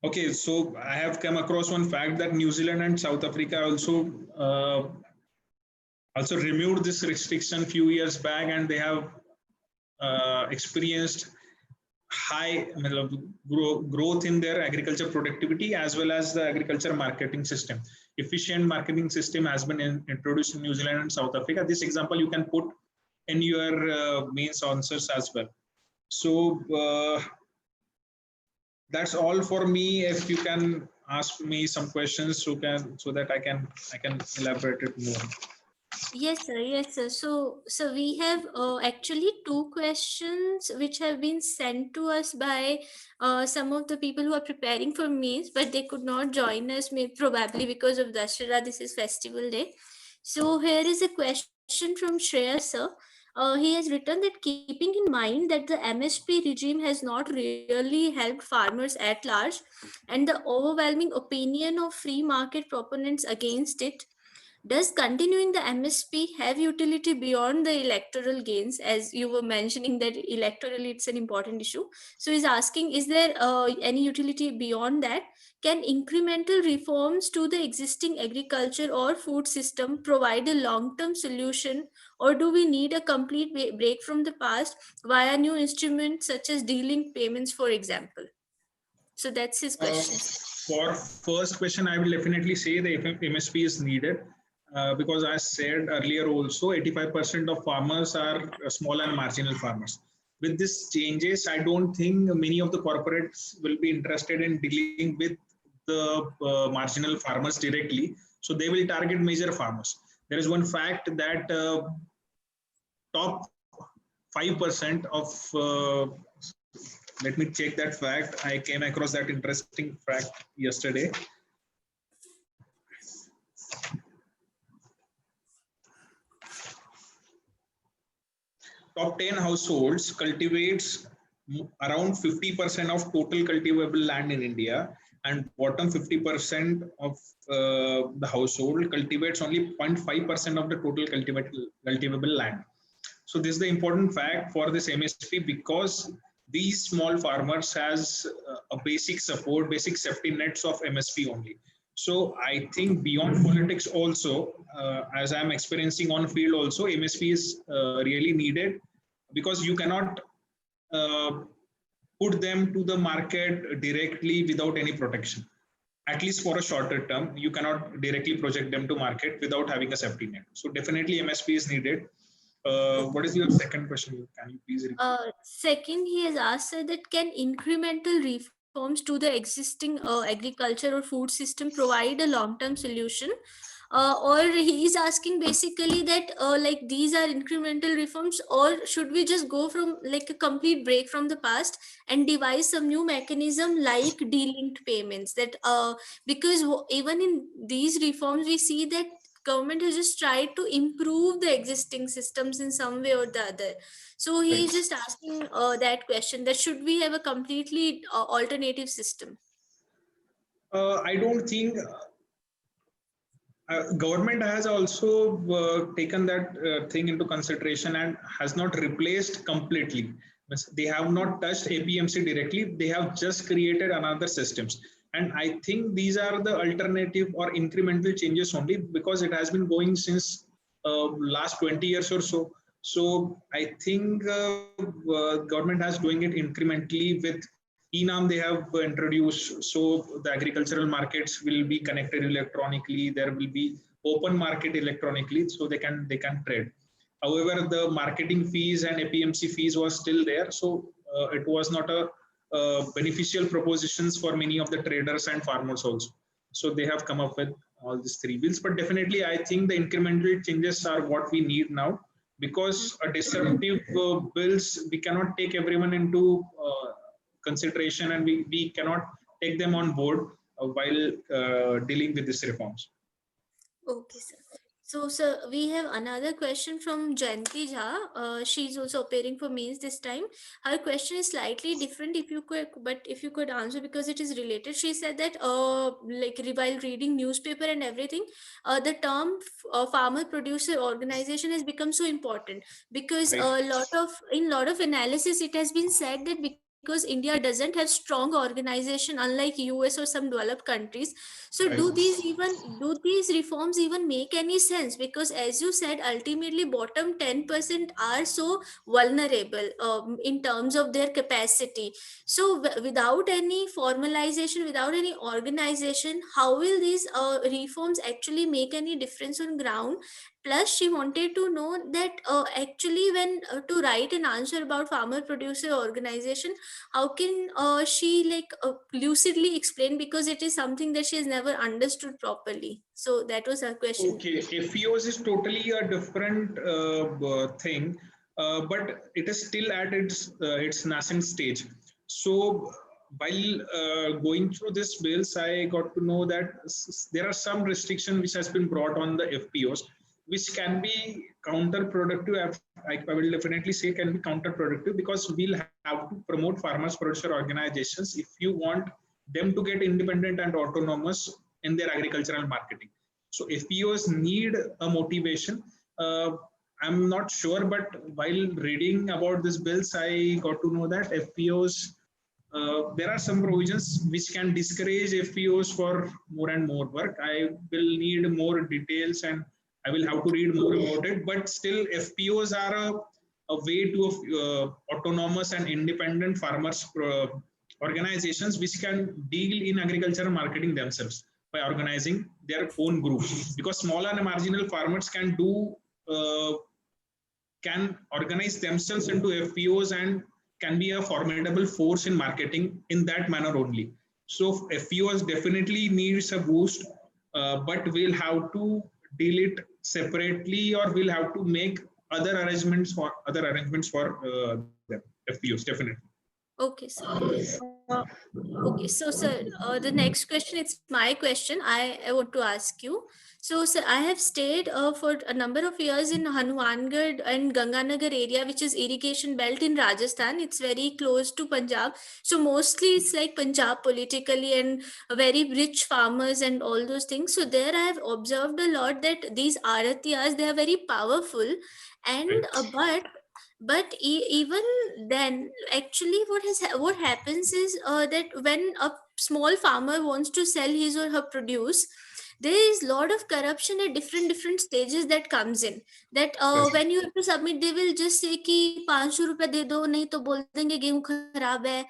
Speaker 2: okay, so I have come across one fact that New Zealand and South Africa also removed this restriction few years back, and they have experienced high growth in their agriculture productivity, as well as the agriculture marketing system. Efficient marketing system has been introduced in New Zealand and South Africa. This example you can put in your main answers as well. So that's all for me. If you can ask me some questions, so that I can elaborate it more.
Speaker 1: Yes, sir. Yes, sir. So we have actually 2 questions which have been sent to us by some of the people who are preparing for meals, but they could not join us, probably because of Dussehra. This is festival day. So here is a question from Shreya, sir. He has written that, keeping in mind that the MSP regime has not really helped farmers at large, and the overwhelming opinion of free market proponents against it, does continuing the MSP have utility beyond the electoral gains? As you were mentioning that electorally it's an important issue. So he's asking, is there any utility beyond that? Can incremental reforms to the existing agriculture or food system provide a long-term solution, or do we need a complete break from the past via new instruments such as dealing payments, for example? So that's his question.
Speaker 2: For first question, I will definitely say the MSP is needed. Because I said earlier also, 85% of farmers are small and marginal farmers. With this changes, I don't think many of the corporates will be interested in dealing with the marginal farmers directly. So they will target major farmers. There is one fact that top 5% of, let me check that fact. I came across that interesting fact yesterday. Top 10 households cultivates around 50% of total cultivable land in India, and bottom 50% of the household cultivates only 0.5% of the total cultivable land. So this is the important fact for this MSP, because these small farmers has a basic support, basic safety nets of MSP only. So I think beyond politics also, as I'm experiencing on field also, MSP is really needed, because you cannot put them to the market directly without any protection. At least for a shorter term, you cannot directly project them to market without having a safety net. So definitely MSP is needed. What is your second question? Can you please repeat?
Speaker 1: Second, he has asked that can incremental reforms to the existing agriculture or food system provide a long-term solution? Or he is asking basically that like these are incremental reforms, or should we just go from like a complete break from the past and devise some new mechanism like delinked payments that because even in these reforms we see that government has just tried to improve the existing systems in some way or the other. So he is
Speaker 2: Right.
Speaker 1: just asking that question, that should we have a completely alternative system?
Speaker 2: I don't think government has also taken that thing into consideration and has not replaced completely. They have not touched APMC directly. They have just created another systems. And I think these are the alternative or incremental changes only, because it has been going since last 20 years or so. So I think government has doing it incrementally with ENAM. They have introduced, so the agricultural markets will be connected electronically. There will be open market electronically, so they can trade. However, the marketing fees and APMC fees was still there, so it was not a beneficial propositions for many of the traders and farmers also. So they have come up with all these three bills. But definitely, I think the incremental changes are what we need now, because a disruptive bills, we cannot take everyone into consideration, and we cannot take them on board while dealing with these reforms.
Speaker 1: Okay, sir. So, sir, we have another question from Jayanti Jha. She's also appearing for mains this time. Her question is slightly different. If you could, but if you could answer because it is related. She said that, like while reading newspaper and everything, the term farmer producer organization has become so important because
Speaker 2: Right.
Speaker 1: a lot of analysis it has been said that because India doesn't have strong organization unlike US or some developed countries, so
Speaker 2: Right.
Speaker 1: do these reforms even make any sense? Because as you said, ultimately bottom 10% are so vulnerable in terms of their capacity. So without any formalization, without any organization, how will these reforms actually make any difference on ground? Plus, she wanted to know that actually when to write an answer about farmer producer organization, how can she like lucidly explain, because it is something that she has never understood properly. So that was her question.
Speaker 2: Okay, FEOs is totally a different thing, but it is still at its nascent stage. So while going through this bills, I got to know that there are some restriction which has been brought on the FPOs, which can be counterproductive. I will definitely say can be counterproductive, because we'll have to promote farmers producer organizations if you want them to get independent and autonomous in their agricultural marketing. So FPOs need a motivation. I'm not sure, but while reading about these bills, I got to know that FPOs, there are some provisions which can discourage FPOs for more and more work. I will need more details and I will have to read more about it. But still, FPOs are a way to autonomous and independent farmers organizations which can deal in agricultural marketing themselves by organizing their own groups, because smaller and marginal farmers uh, can organize themselves into FPOs and can be a formidable force in marketing in that manner only. So FPOs definitely needs a boost, but we'll have to deal it separately, or we'll have to make other arrangements for them. FPOs definitely.
Speaker 1: Okay, sir. Uh, okay, so sir, the next question, it's my question. I want to ask you. So, sir, I have stayed for a number of years in Hanumangarh and Ganganagar area, which is irrigation belt in Rajasthan. It's very close to Punjab. So mostly it's like Punjab politically and very rich farmers and all those things. So there I have observed a lot that these aratiyas, they are very powerful, and
Speaker 2: Right.
Speaker 1: even then actually what happens is that when a small farmer wants to sell his or her produce, there is lot of corruption at different stages that comes in, that when you have to submit they will just say कि 500 रुपए दे दो, नहीं तो बोल देंगे गेहूं खराब है.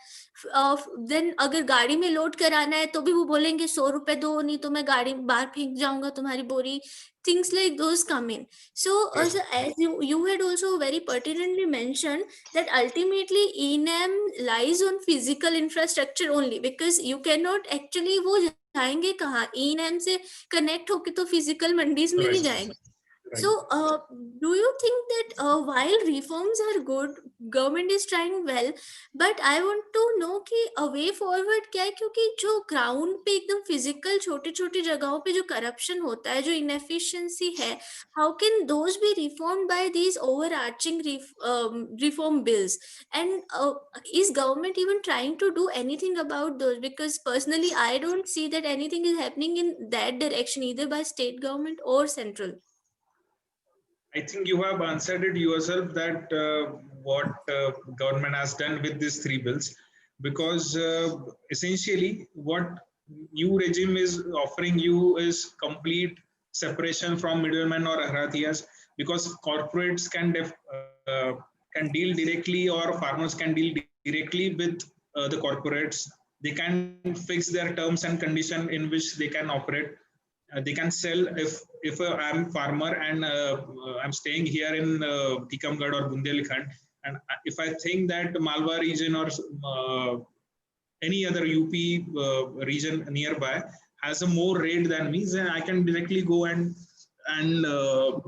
Speaker 1: देन अगर गाड़ी में लोड कराना है तो भी वो बोलेंगे 100 रुपए दो, नहीं तो मैं गाड़ी बाहर फेंक जाऊंगा तुम्हारी बोरी. Things like those come in. So as you had also very pertinently mentioned that ultimately ENAM lies on physical infrastructure only, because you cannot actually वो जाएंगे कहाँ, ENAM से connect होके तो physical मंडीज में नहीं जाएंगे. So, do you think that while reforms are good, government is trying well, but I want to know कि a way forward क्या है, क्योंकि जो ground पे एकदम physical छोटी छोटी जगहों पे जो corruption होता है, जो inefficiency है, how can those be reformed by these overarching reform bills? And is government even trying to do anything about those? Because personally, I don't see that anything is happening in that direction, either by state government or central.
Speaker 2: I think you have answered it yourself that what government has done with these three bills, because essentially what new regime is offering you is complete separation from middlemen or haratiyas, because corporates can deal directly, or farmers can deal directly with the corporates. They can fix their terms and condition in which they can operate. They can sell. If I'm farmer and I'm staying here in Tikamgarh or Bundelkhand, and if I think that Malwa region or any other UP region nearby has a more rate than me, then I can directly go and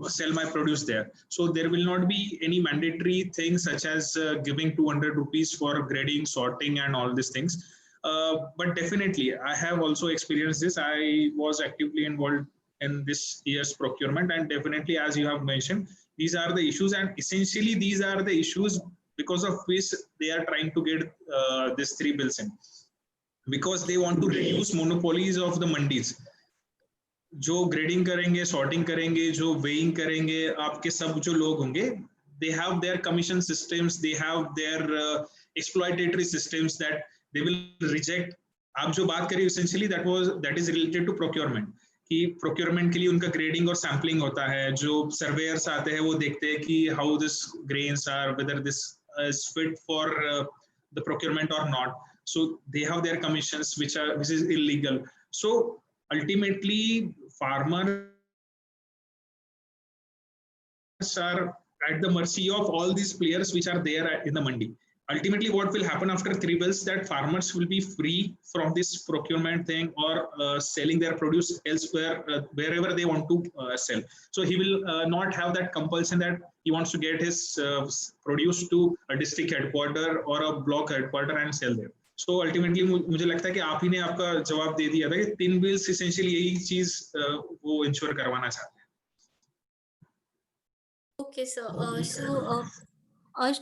Speaker 2: sell my produce there. So there will not be any mandatory things such as giving 200 rupees for grading, sorting, and all these things. But definitely, I have also experienced this. I was actively involved in this year's procurement, and definitely, as you have mentioned, these are the issues, and essentially, these are the issues because of which they are trying to get these three bills in, because they want to reduce monopolies of the mandis. जो grading करेंगे, sorting करेंगे, जो weighing करेंगे, आपके सब जो लोग होंगे, they have their commission systems, they have their exploitatory systems that they will reject. आप जो बात करिए essentially that is related to procurement, कि procurement के लिए उनका grading और sampling होता है, जो surveyors आते हैं वो देखते हैं कि how this grains are, whether this is fit for the procurement or not. So they have their commissions which is illegal. So ultimately farmers are at the mercy of all these players which are there in the mandi. Ultimately, what will happen after three bills, that farmers will be free from this procurement thing or selling their produce elsewhere, wherever they want to sell. So he will not have that compulsion that he wants to get his produce to a district headquarter or a block headquarter and sell there. So ultimately, मुझे लगता है कि आप ही ने आपका जवाब दे दिया था कि तीन bills essentially यही चीज वो इंश्योर करवाना चाहते हैं.
Speaker 1: Okay, sir.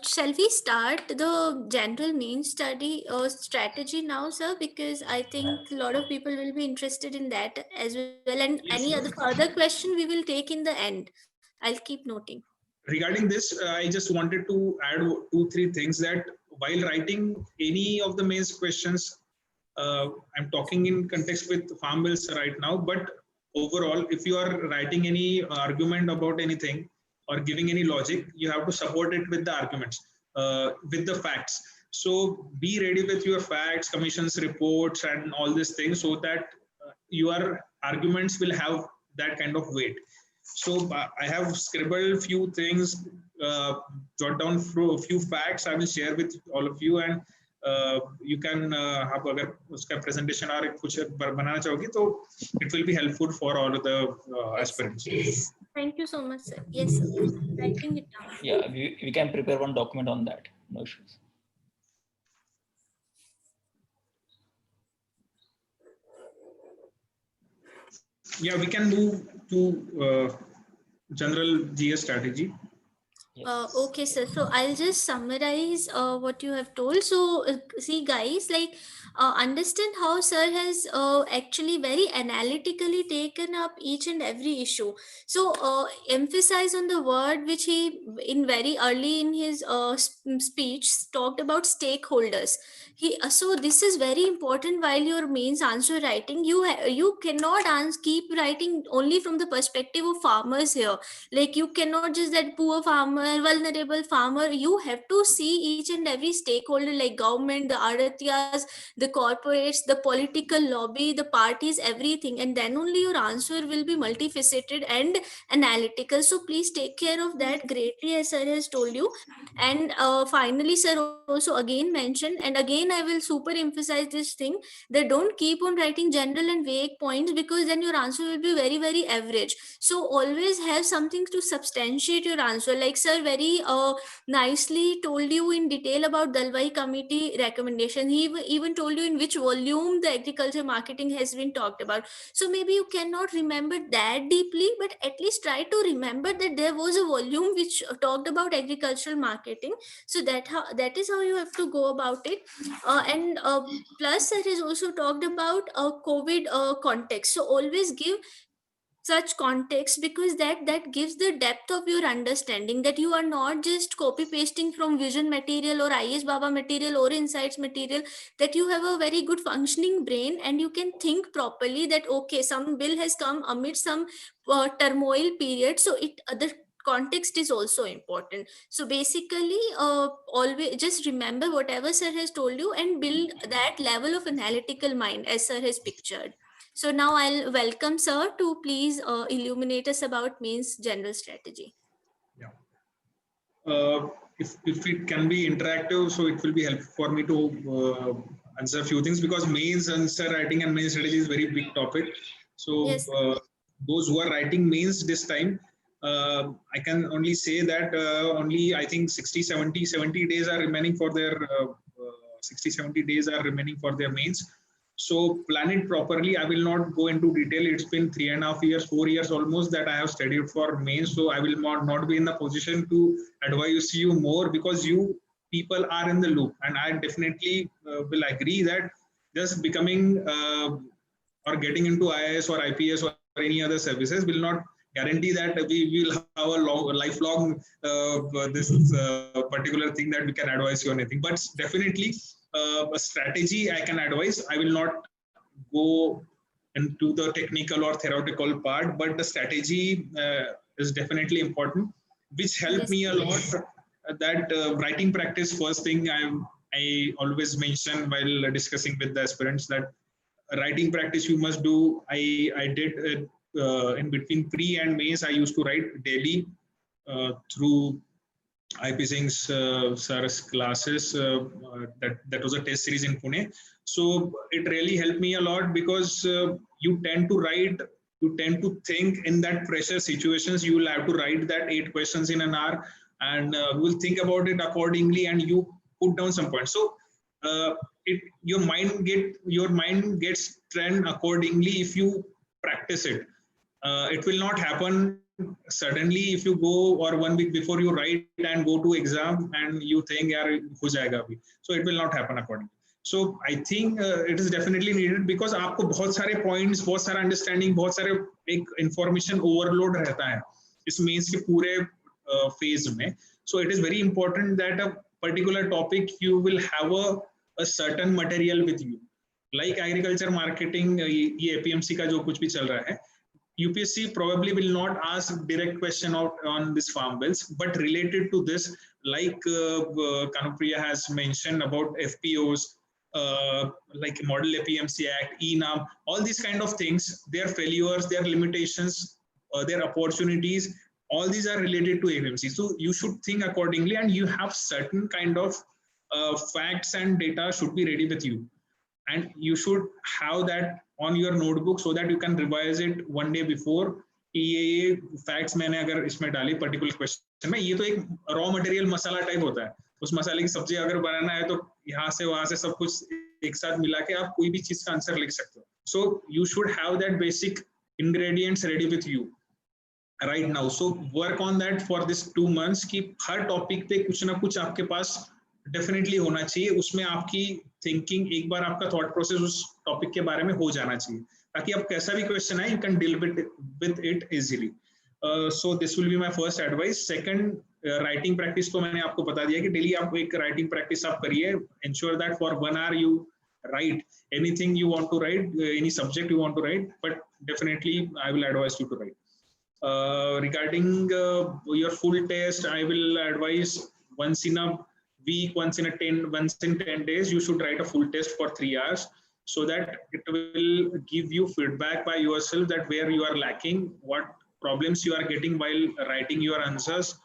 Speaker 1: Shall we start the general mean study strategy now, sir? Because I think a lot of people will be interested in that as well. And
Speaker 2: Yes,
Speaker 1: any other further question we will take in the end. I'll keep noting.
Speaker 2: Regarding this, I just wanted to add 2-3 things, that while writing any of the mains questions, I'm talking in context with farm bills right now, but overall, if you are writing any argument about anything or giving any logic, you have to support it with the arguments, with the facts. So be ready with your facts, commissions, reports, and all these things, so that your arguments will have that kind of weight. So I have scribbled few things, jot down a few facts I will share with all of you, and you can आप अगर उसका presentation और कुछ बनाना चाहोगी तो it will be helpful for all of the aspirants.
Speaker 1: Yes. Thank you so much, sir. Yes, sir. Writing it down.
Speaker 3: Yeah, we can prepare one document on that. No issues.
Speaker 2: Yeah, we can move to general GS strategy.
Speaker 1: Okay, sir. So I'll just summarize what you have told. So, see, guys, like, understand how sir has actually very analytically taken up each and every issue. So, emphasize on the word which he, in very early in his speech, talked about stakeholders. So this is very important while your mains answer writing. You cannot keep writing only from the perspective of farmers here. Like, you cannot just that poor farmer, vulnerable farmer. You have to see each and every stakeholder, like government, the aratyas, the corporates, the political lobby, the parties, everything, and then only your answer will be multifaceted and analytical. So please take care of that greatly, as sir has told you. And finally, sir also again mentioned, and again I will super emphasize this thing, that don't keep on writing general and vague points, because then your answer will be very, very average. So always have something to substantiate your answer. Like sir very nicely told you in detail about Dalwai committee recommendation. He even told you in which volume the agriculture marketing has been talked about. So maybe you cannot remember that deeply, but at least try to remember that there was a volume which talked about agricultural marketing. So that is how you have to go about it. And plus sir has also talked about COVID context. So always give such context, because that gives the depth of your understanding, that you are not just copy pasting from vision material or is baba material or insights material, that you have a very good functioning brain and you can think properly, that okay, some bill has come amid some turmoil period, so it the context is also important. So basically always just remember whatever sir has told you and build that level of analytical mind as sir has pictured. So now I'll welcome sir to please illuminate us about means general strategy.
Speaker 2: Yeah. If it can be interactive, so it will be helpful for me to answer a few things, because mains answer writing and main strategy is very big topic. So
Speaker 1: Yes.
Speaker 2: those who are writing mains this time, I can only say that only I think 70 days are remaining for their 70 days are remaining for their mains. So plan it properly. I will not go into detail. It's been 3.5 years, 4 years almost that I have studied for mains. So I will not be in the position to advise you more, because you people are in the loop. And I definitely will agree that just becoming or getting into IAS or IPS or any other services will not guarantee that we will have a lifelong this particular thing that we can advise you on anything. But definitely a strategy I can advise. I will not go into the technical or theoretical part, but the strategy is definitely important, which helped
Speaker 1: Yes.
Speaker 2: me a lot. That writing practice, first thing I always mention while discussing with the aspirants, that writing practice you must do. I did in between pre and mains. I used to write daily through IP Singh's sir's classes. That was a test series in Pune. So it really helped me a lot, because you tend to write, you tend to think in that pressure situations. You will have to write that 8 questions in an hour, and you will think about it accordingly, and you put down some points. So your mind gets trained accordingly if you practice it. It will not happen suddenly if you go, or 1 week before you write and go to exam and you think yaar ho jayega abhi. So it will not happen accordingly. So I think it is definitely needed, because आपको बहुत सारे points, बहुत सारा understanding, बहुत सारे एक information overload रहता है इस मेंस के पूरे phase में. So it is very important that a particular topic you will have a certain material with you, like agriculture marketing. ये APMC का जो कुछ भी चल रहा है, UPSC probably will not ask direct question on this farm bills, but related to this, like Kanupriya has mentioned about FPOs, like Model APMC Act, ENAM, all these kind of things, their failures, their limitations, their opportunities, all these are related to APMC. So you should think accordingly, and you have certain kind of facts and data should be ready with you. And you should have that on your notebook so that you can revise it one day before कि ये facts मैंने अगर इसमें डाली particular question में, ये तो एक raw material मसाला type होता है. उस मसाले की सब्जी अगर बनाना है तो यहाँ से वहाँ से सब कुछ एक साथ मिला के आप कोई भी चीज का आंसर लिख सकते हो. So you should have that basic ingredients ready with you. right now. So work on that for this 2 months कि हर टॉपिक पे कुछ ना कुछ आपके पास डेफिनेटली होना चाहिए, उसमें आपकी थिंकिंग, एक बार आपका थॉट प्रोसेस उस टॉपिक के बारे में हो जाना चाहिए, ताकि आप कैसा भी क्वेश्चन है you can deal with it easily. So this will be my first advice. Second, writing practice तो मैंने आपको बता दिया कि डेली आप एक राइटिंग प्रैक्टिस आप करिए. Ensure that for 1 hour you write anything you want to write, any subject you want to write, but definitely I will advise you to write. Regarding your full test, I will advise once in a week, once in 10 days, you should write a full test for 3 hours, so that it will give you feedback by yourself that where you are lacking, what problems you are getting while writing your answers,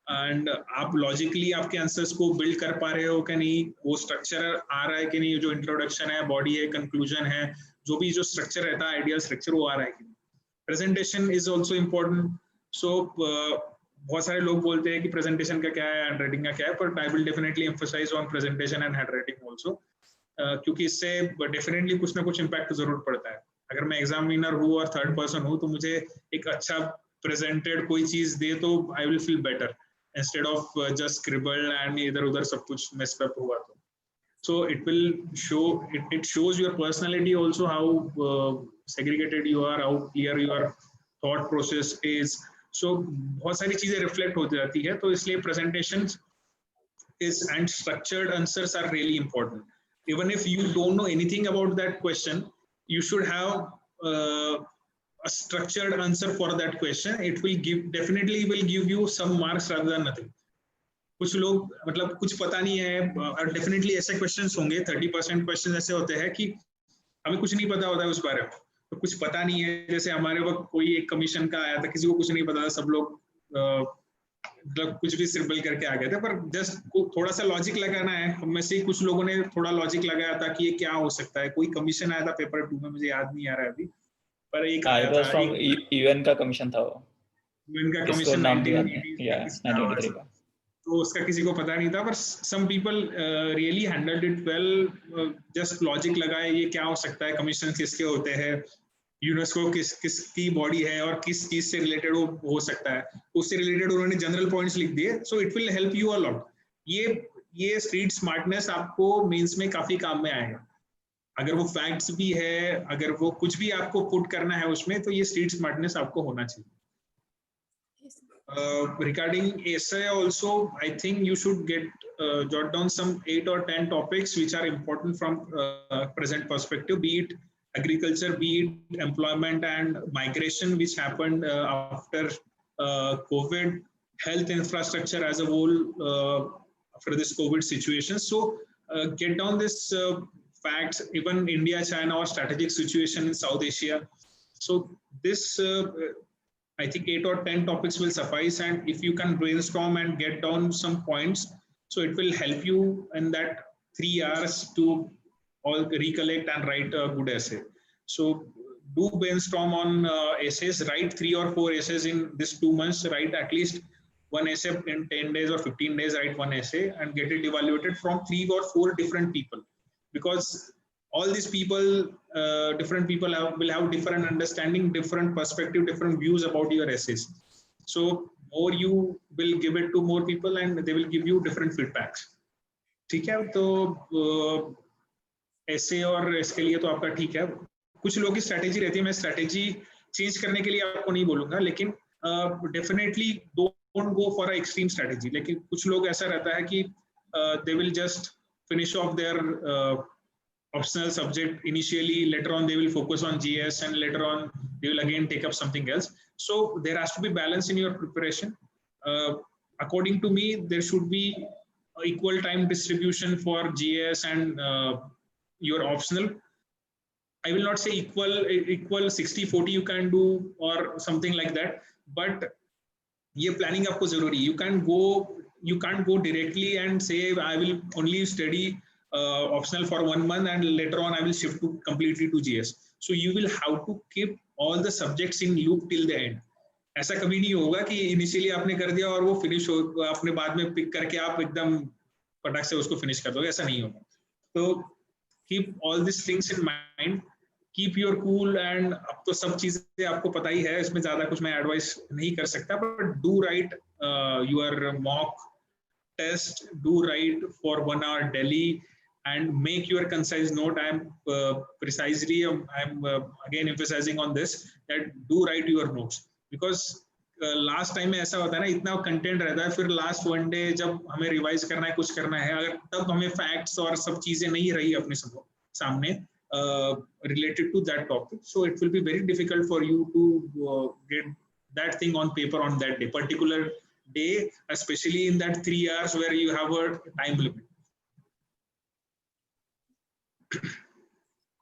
Speaker 2: and आप logically आपके answers को build कर पा रहे हो कि नहीं, वो structure आ रहा है कि नहीं, जो introduction है, body है, conclusion है, जो भी जो structure रहता है, ideal structure वो आ रहा है कि नहीं. Presentation is also important. So बहुत सारे लोग बोलते हैं कि presentation का क्या है, handwriting का क्या है, but I will definitely emphasize on presentation and handwriting also, क्योंकि इससे definitely कुछ ना कुछ impact जरूर पड़ता है. अगर मैं examiner हूँ और third person हूँ, तो मुझे एक अच्छा presented कोई चीज दे तो I will feel better instead of just scribble and इधर उधर सब कुछ messed up हुआ तो. So it will show, it shows your personality also, how segregated you are, how clear your thought process is. So बहुत सारी चीजें reflect हो जाती है, तो इसलिए presentations is and structured answers are really important. Even if you don't know anything about that question, you should have a structured answer for that question. It will definitely give you some marks rather than nothing. कुछ लोग मतलब कुछ पता नहीं है, definitely ऐसे questions होंगे, 30% question ऐसे होते हैं कि हमें कुछ नहीं पता होता है उस बारे में, तो कुछ पता नहीं है. जैसे हमारे वक्त कोई एक कमीशन का आया था, किसी को कुछ नहीं पता था, सब लोग मतलब कुछ भी सिर्बल करके आ गए थे, पर जस्ट थोड़ा सा लॉजिक लगाना है. हम में से कुछ लोगों ने थोड़ा लॉजिक लगाया था कि ये क्या हो सकता है. कोई कमीशन आया था पेपर 2 में, मुझे याद नहीं आ रहा है अभी, पर एक आया था,
Speaker 3: यूएन का कमीशन था वो,
Speaker 2: यूएन का कमीशन
Speaker 3: 1983 का,
Speaker 2: तो उसका किसी को पता नहीं था, पर some people really handled it well. just logic लगाए, ये क्या हो सकता है, कमीशन किसके होते हैं, यूनेस्को किसकी बॉडी है और किस चीज से रिलेटेड वो हो सकता है, उससे रिलेटेड उन्होंने जनरल पॉइंट्स लिख दिए. So it will help you a lot. ये स्ट्रीट स्मार्टनेस आपको मेंस में काफी काम में आएगा. अगर वो फैक्ट्स भी है, अगर वो कुछ भी आपको पुट करना है उसमें, तो ये स्ट्रीट स्मार्टनेस आपको होना चाहिए. Regarding essay also, I think you should jot down some 8 or 10 topics which are important from present perspective, be it agriculture, be it employment and migration, which happened after COVID, health infrastructure as a whole after this COVID situation. So get down this facts, even India, China, or strategic situation in South Asia. So this I think 8 or 10 topics will suffice, and if you can brainstorm and get down some points, so it will help you in that 3 hours to all recollect and write a good essay. So do brainstorm on essays, write 3 or 4 essays in this 2 months, write at least 1 essay in 10 days or 15 days, write 1 essay and get it evaluated from 3 or 4 different people, because all these people, different people will have different understanding, different perspective, different views about your essays. So more you will give it to more people and they will give you different feedbacks. ठीक है, तो ऐसे और इसके लिए तो आपका ठीक है. कुछ लोगों की स्ट्रैटेजी रहती है, मैं स्ट्रैटेजी चेंज करने के लिए आपको नहीं बोलूंगा, लेकिन definitely don't go for a extreme strategy. लेकिन कुछ लोग ऐसा रहता है कि they will just finish of their optional subject initially, later on they will focus on GS, and later on they will again take up something else. So there has to be balance in your preparation. According to me, there should be equal time distribution for GS and your optional. I will not say equal 60-40 you can do or something like that, but ये planning आपको जरूरी. You can't go directly and say I will only study optional for 1 month and later on I will shift to completely to GS. So you will have to keep all the subjects in loop till the end. ऐसा कभी नहीं होगा कि initially आपने कर दिया और वो फिनिश हो, आपने बाद में पिक करके आप एकदम फटाक से उसको फिनिश कर दोगे, ऐसा नहीं होगा. तो keep all these things in mind keep your cool and अब तो सब चीजें आपको पता ही है, इसमें ज्यादा कुछ मैं एडवाइस नहीं कर सकता, but do right your mock test, do write for 1 hour daily and make your concise note. I'm again emphasizing on this, that do write your notes, because last time में ऐसा होता है ना, इतना कंटेंट रहता है, फिर लास्ट वन डे जब हमें रिवाइज करना है, कुछ करना है, अगर तब हमें फैक्ट्स और सब चीजें नहीं रही अपने सामने related to that topic, so it will be very difficult for you to get that thing on paper on that day, particular day, especially in that 3 hours where you have a time limit.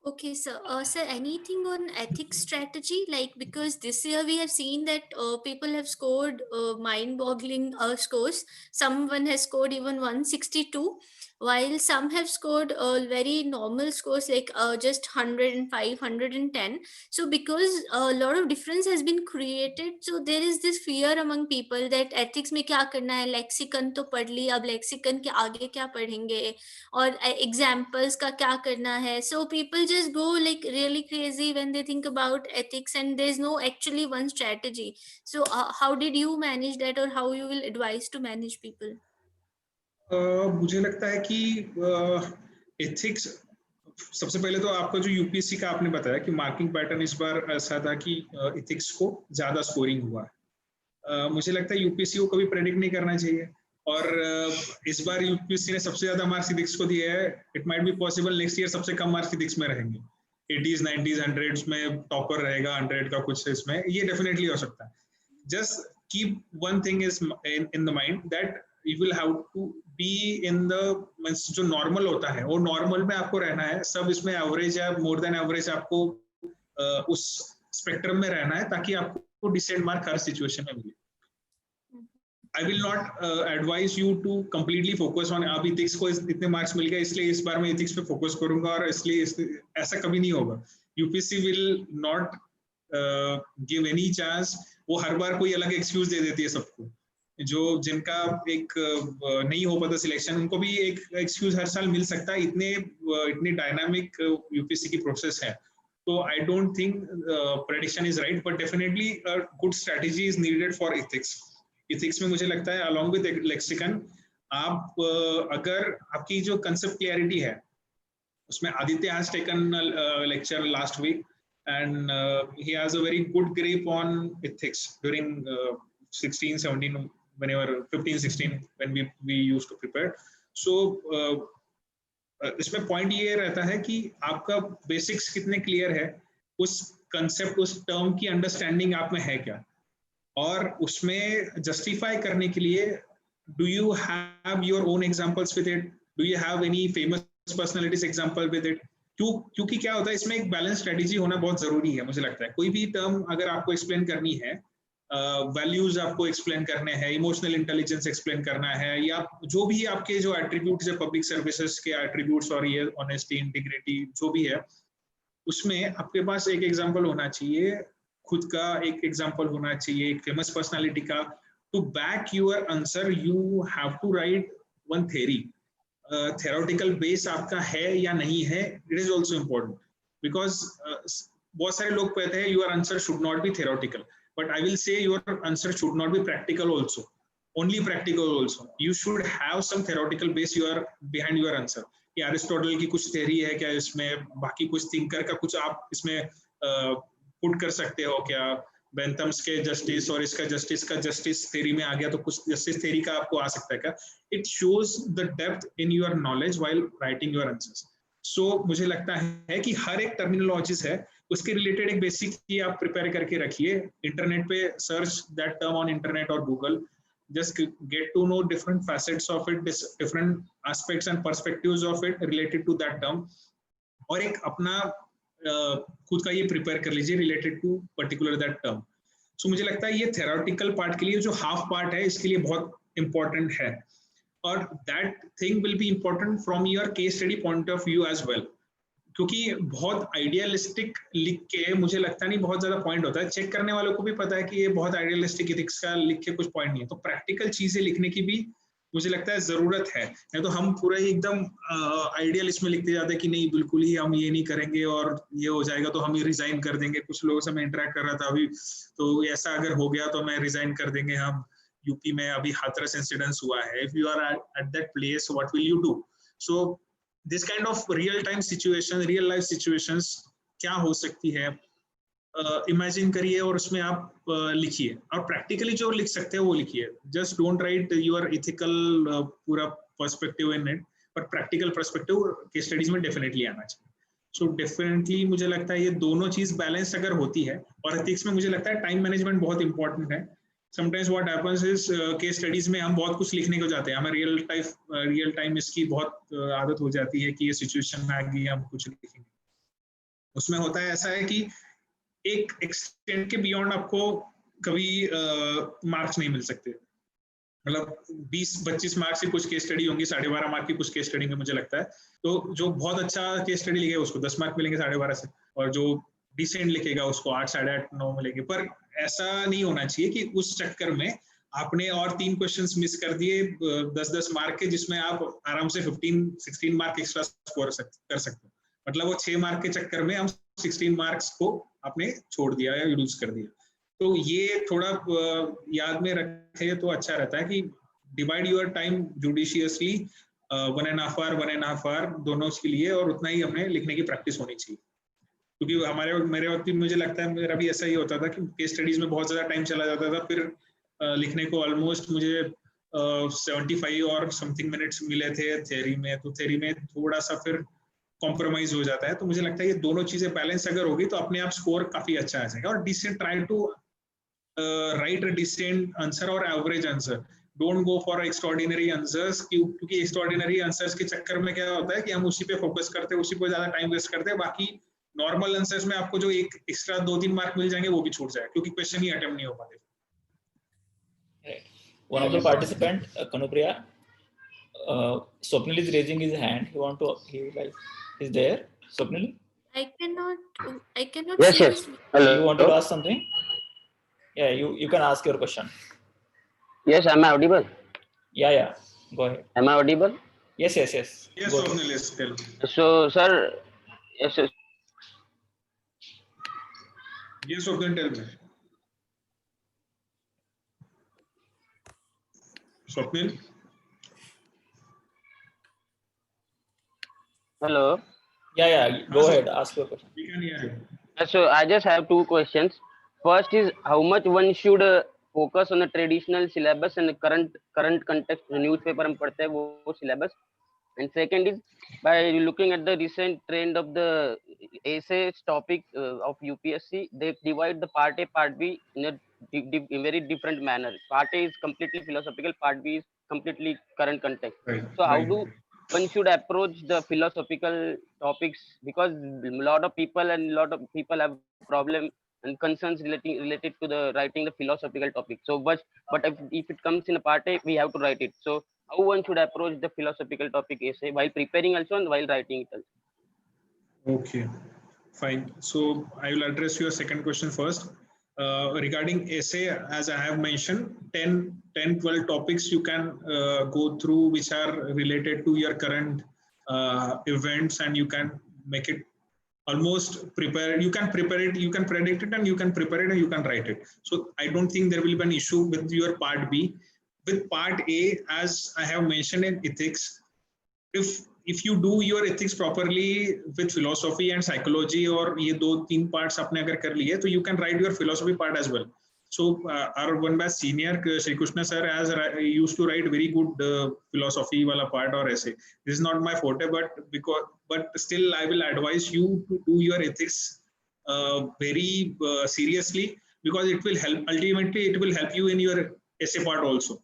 Speaker 1: Okay, sir. Sir, anything on ethics strategy? Like, because this year we have seen that people have scored mind-boggling scores. Someone has scored even 162, while some have scored very normal scores like just 105, 110. So, because a lot of difference has been created, so there is this fear among people that ethics में क्या करना है, lexicon तो पढ़ ली, अब lexicon के आगे क्या पढ़ेंगे, और examples का क्या करना है. So people just go like really crazy when they think about ethics, and there's no actually one strategy. So how did you manage that, or how you will advise to manage people?
Speaker 2: मुझे लगता है कि ethics, सबसे पहले तो आपका जो UPSC का आपने बताया कि मार्किंग पैटर्न इस बार ऐसा था कि एथिक्स को ज्यादा स्कोरिंग हुआ है. मुझे लगता है यूपीएससी को कभी प्रेडिक्ट नहीं करना चाहिए, और इस बार यूपीएससी ने सबसे ज्यादा मार्क्स एथिक्स को दिए है. It might be possible next year सबसे कम मार्क्स एथिक्स में रहेंगे, 80s 90s 100s में टॉपर रहेगा, 100 का कुछ इसमें, ये डेफिनेटली हो सकता है. Just keep one thing is in the mind that you will have to be in the, जो नॉर्मल होता है वो नॉर्मल में आपको रहना है. सब इसमें एवरेज या मोर देन एवरेज आपको उस स्पेक्ट्रम में रहना है, ताकि आपको डिसेंट मार्क हर सिचुएशन में मिले. I will not advise you to completely focus on अब ethics को इतने मार्क्स मिल गए इसलिए इस बार मैं ethics पे फोकस करूंगा, और इसलिए ऐसा कभी नहीं होगा. UPSC will not give any chance. वो हर बार कोई अलग एक्सक्यूज दे देती है सबको. जो जिनका एक नहीं हो पाता सिलेक्शन, उनको भी एक एक्सक्यूज हर साल मिल सकता है. इतनी डायनामिक यूपीएससी की प्रोसेस है. तो I don't think prediction is right, but definitely good strategy is needed for ethics. Ethics में मुझे लगता है अलॉन्ग विद लेक्सिकन, आप अगर आपकी जो कंसेप्ट क्लियरिटी है, उसमें Aditya has taken lecture last week and he has a very good grip on ethics during 16 17 whenever 15 16 when we used to prepare. So इसमें पॉइंट ये रहता है कि आपका बेसिक्स कितने क्लियर है, उस कंसेप्ट उस टर्म की अंडरस्टैंडिंग आप में है क्या, और उसमें जस्टिफाई करने के लिए do you have your own examples with it, do you have any famous personalities example with it. क्योंकि क्या होता है, इसमें एक बैलेंस स्ट्रेटेजी होना बहुत जरूरी है. मुझे लगता है कोई भी टर्म अगर आपको एक्सप्लेन करनी है, वैल्यूज आपको एक्सप्लेन करने हैं, इमोशनल इंटेलिजेंस एक्सप्लेन करना है, या जो भी आपके जो एट्रीब्यूट्स है पब्लिक सर्विसेज के एट्रीब्यूट्स, और ये ऑनेस्टी इंटीग्रिटी जो भी है, उसमें आपके पास एक एग्जांपल होना चाहिए, खुद का एक एग्जांपल होना चाहिए, एक फेमस पर्सनालिटी का. To back your answer you have to write one theory. Theoretical base आपका है या नहीं है, it is also important, because बहुत सारे लोग कहते हैं your answer should not be theoretical, but I will say your answer should not be practical also, only practical also. You should have some theoretical base behind your answer. कि Aristotle की कुछ theory है क्या इसमें, बाकी कुछ thinker का कुछ आप इसमें पुट कर सकते हो क्या, बेंथम्स के जस्टिस और इसका जस्टिस थ्योरी में आ गया तो कुछ जस्टिस थ्योरी का आपको आ सकता है क्या. It shows the depth in your knowledge while writing your answers. So मुझे लगता है कि हर एक टर्मिनोलॉजीज है, उसके रिलेटेड एक बेसिक की आप प्रिपेयर करके रखिए. इंटरनेट पे search that term on internet और Google, just get to know different facets of it, different aspects and perspectives of it related to that term, और एक अपना खुद का ये प्रिपेयर कर लीजिए related to particular that term. So मुझे लगता है ये theoretical पार्ट के लिए जो हाफ पार्ट है इसके लिए बहुत important है, और that thing will be important from your case study point of view as well. क्योंकि बहुत आइडियलिस्टिक लिख के मुझे लगता नहीं बहुत ज्यादा पॉइंट होता है. चेक करने वालों को भी पता है कि ये बहुत आइडियलिस्टिक एथिक्स का लिख के कुछ पॉइंट नहीं है, तो प्रैक्टिकल चीजें लिखने की भी मुझे लगता है जरूरत है। नहीं तो हम पूरा ही एकदम आइडियल इसमें लिखते जाते हैं कि नहीं बिल्कुल ही हम ये नहीं करेंगे और ये हो जाएगा तो हम ही रिजाइन कर देंगे। कुछ लोगों से मैं इंटरेक्ट कर रहा था अभी, तो ऐसा अगर हो गया तो मैं रिजाइन कर देंगे हम। यूपी में अभी हाथरस इंसिडेंस हुआ है, if you are at that place what will you do? So this kind of real time situation, real life situations क्या हो सकती है, इमेजिन करिए और उसमें आप लिखिए, और प्रैक्टिकली जो लिख सकते हैं वो लिखिए। Just don't write your ethical पूरा पर्सपेक्टिव इन इट, पर प्रैक्टिकल पर्सपेक्टिव केस स्टडीज में डेफिनेटली आना चाहिए। सो डेफिनेटली मुझे लगता है ये दोनों चीज बैलेंस अगर होती है, और एथिक्स में मुझे लगता है टाइम मैनेजमेंट बहुत इंपॉर्टेंट है। Sometimes what happens is case studies में हम बहुत कुछ लिखने को जाते हैं, हमें रियल टाइम इसकी बहुत आदत हो जाती है कि ये सिचुएशन आ गई हम कुछ लिखेंगे। उसमें होता है ऐसा है कि एक एक्सटेंट के बियॉन्ड आपको कभी मार्क्स नहीं मिल सकते। मतलब 20-25 मार्क्स की कुछ केस स्टडी होंगी, 12.5 मार्क की कुछ केस स्टडी में मुझे लगता है। तो जो बहुत अच्छा केस स्टडी लिखेगा उसको 10 मार्क मिलेंगे 12.5 से, और जो डिसेंट लिखेगा उसको 8, 8.5, 9 मिलेंगे। पर ऐसा नहीं होना चाहिए कि उस चक्कर में आपने और 3 क्वेश्चंस मिस कर दिए 10-10 मार्क के, जिसमें आप आराम से 15-16 मार्क एक्स्ट्रा स्कोर कर सकते हो। मतलब वो 6 मार्क के चक्कर में हम 16 मार्क्स को आपने छोड़ दिया या यूज कर दिया। तो ये थोड़ा याद में रखे तो अच्छा रहता है कि divide your time judiciously, 1.5 hour दोनों के लिए, और उतना ही हमें लिखने की प्रैक्टिस होनी चाहिए। क्योंकि मेरे वक्त भी मुझे लगता है मेरा भी ऐसा ही होता था कि केस स्टडीज में बहुत ज्यादा टाइम चला जाता था, फिर लिखने को ऑलमोस्ट मुझे 75 और समथिंग मिनट्स मिले थे थ्योरी में। तो थ्योरी में थोड़ा सा फिर कॉम्प्रोमाइज हो जाता है। तो मुझे लगता है ये दोनों चीजें बैलेंस अगर होगी तो अपने आप स्कोर काफी अच्छा आ जाएगा। और decent, try to write a decent answer और average answer, don't go for extraordinary answers. क्योंकि एक्स्ट्राऑर्डिनरी आंसर्स के चक्कर में क्या होता है कि हम उसी पे फोकस करते हैं, उसी पे ज्यादा टाइम वेस्ट करते हैं। बाकी नॉर्मल आंसर्स में आपको जो एक एक्स्ट्रा 2-3 मार्क मिल जाएंगे वो भी छूट जाए, क्योंकि क्वेश्चन ही अटेम्प्ट नहीं हो पाते।
Speaker 3: One of the participant, Kanupriya, Swapnil is raising his hand. Is there, Swapnil?
Speaker 1: I cannot
Speaker 4: Yes,
Speaker 1: see
Speaker 4: yes.
Speaker 1: his.
Speaker 4: Hello.
Speaker 3: You wanted to ask something? Yeah, you can ask your question.
Speaker 4: Yes, am I audible?
Speaker 3: Yeah. Go ahead.
Speaker 4: Am I audible?
Speaker 3: Yes.
Speaker 2: Yes,
Speaker 3: Go ahead.
Speaker 2: Swapnil is still.
Speaker 4: So, sir, yes,
Speaker 2: Yes, Swapnil, tell me. Swapnil?
Speaker 4: hello.
Speaker 3: Yeah. Go ahead. Ask your question.
Speaker 2: We can hear you.
Speaker 4: So, I just have 2 questions. First is how much one should focus on the traditional syllabus and the current context, newspaper हम पढ़ते हैं वो syllabus. And second is by looking at the recent trend of the essays topic of UPSC, they divide the part A, part B in a very different manner. Part A is completely philosophical, part B is completely current context.
Speaker 2: Right.
Speaker 4: So how
Speaker 2: right.
Speaker 4: do one should approach the philosophical topics, because a lot of people have problem and concerns related to the writing the philosophical topic. So but if it comes in a part A, we have to write it. So how one should approach the philosophical topic essay while preparing also and while writing it also?
Speaker 2: Okay, fine. So I will address your second question first. Regarding essay, as I have mentioned, 10-12 topics you can go through which are related to your current events, and you can make it almost prepared. You can prepare it, you can predict it, and you can prepare it, and you can write it. So I don't think there will be an issue with your part B. With part A, as I have mentioned in ethics, if you do your ethics properly with philosophy and psychology, or ये 2-3 parts आपने अगर कर लिए, तो you can write your philosophy part as well. So our one batch senior Sri Krishna sir used to write very good philosophy wala part or essay. This is not my forte, but still I will advise you to do your ethics very seriously, because it will help. Ultimately, it will help you in your essay part also,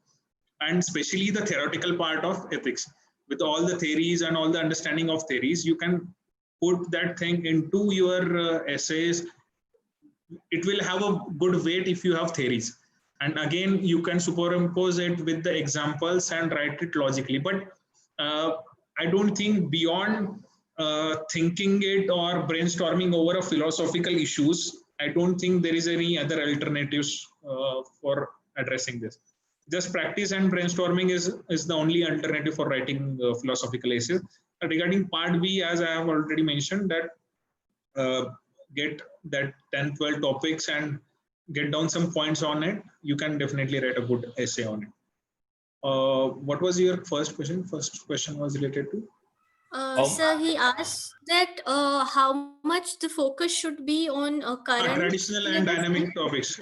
Speaker 2: and especially the theoretical part of ethics. With all the theories and all the understanding of theories, you can put that thing into your essays. It will have a good weight if you have theories. And again, you can superimpose it with the examples and write it logically. But I don't think beyond thinking it or brainstorming over a philosophical issues, I don't think there is any other alternatives for addressing this. just practice and brainstorming is the only alternative for writing philosophical essays. Regarding part B, as I have already mentioned, that get that 10-12 topics and get down some points on it, you can definitely write a good essay on it. What was your first question? First question was related to?
Speaker 1: Sir, he asked that how much the focus should be on current
Speaker 2: traditional and dynamic topics.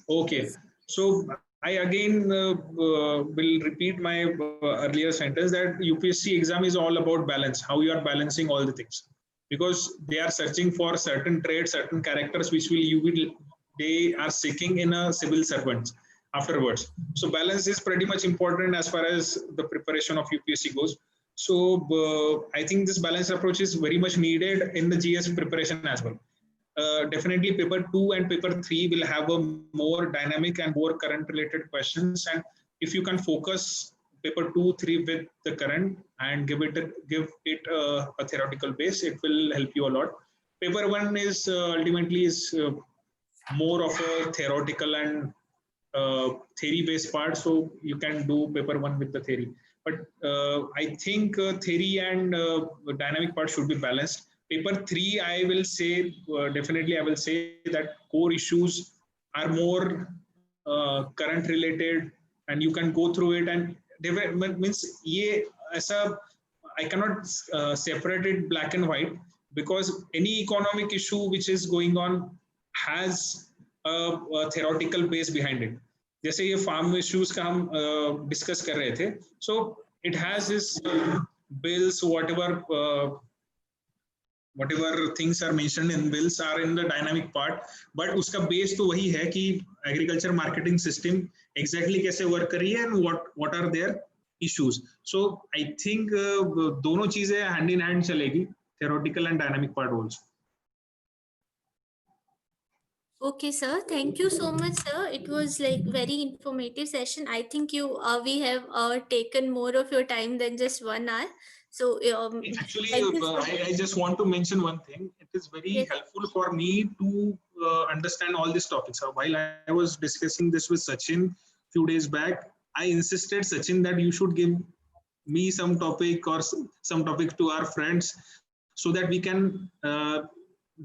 Speaker 2: Okay, so I again will repeat my earlier sentence that UPSC exam is all about balance, how you are balancing all the things, because they are searching for certain traits, certain characters which they are seeking in a civil servant afterwards. So balance is pretty much important as far as the preparation of UPSC goes. So I think this balanced approach is very much needed in the GS preparation as well. Definitely paper 2 and paper 3 will have a more dynamic and more current related questions, and if you can focus paper 2, 3 with the current and give it a theoretical base, it will help you a lot. Paper 1 is ultimately is more of a theoretical and theory based part, so you can do paper 1 with the theory, but I think theory and dynamic part should be balanced. Paper 3, I will say, definitely I will say that core issues are more current related and you can go through it, and means I cannot separate it black and white, because any economic issue which is going on has a theoretical base behind it. जैसे ये farm issues का हम discuss कर रहे थे, so it has this bills, whatever things are mentioned in bills are in the dynamic part, but उसका base तो वही है कि agriculture marketing system exactly कैसे work कर रही है and what are their issues. So I think दोनों चीजें hand in hand चलेगी, theoretical and dynamic part also.
Speaker 1: Okay, sir. Thank you so much, sir. It was like very informative session. I think we have taken more of your time than just 1 hour. So
Speaker 2: actually,
Speaker 1: thank you,
Speaker 2: I just want to mention one thing. It is very
Speaker 1: yes,
Speaker 2: helpful for me to understand all these topics. While I was discussing this with Sachin few days back, I insisted, Sachin, that you should give me some topic or some topic to our friends so that we can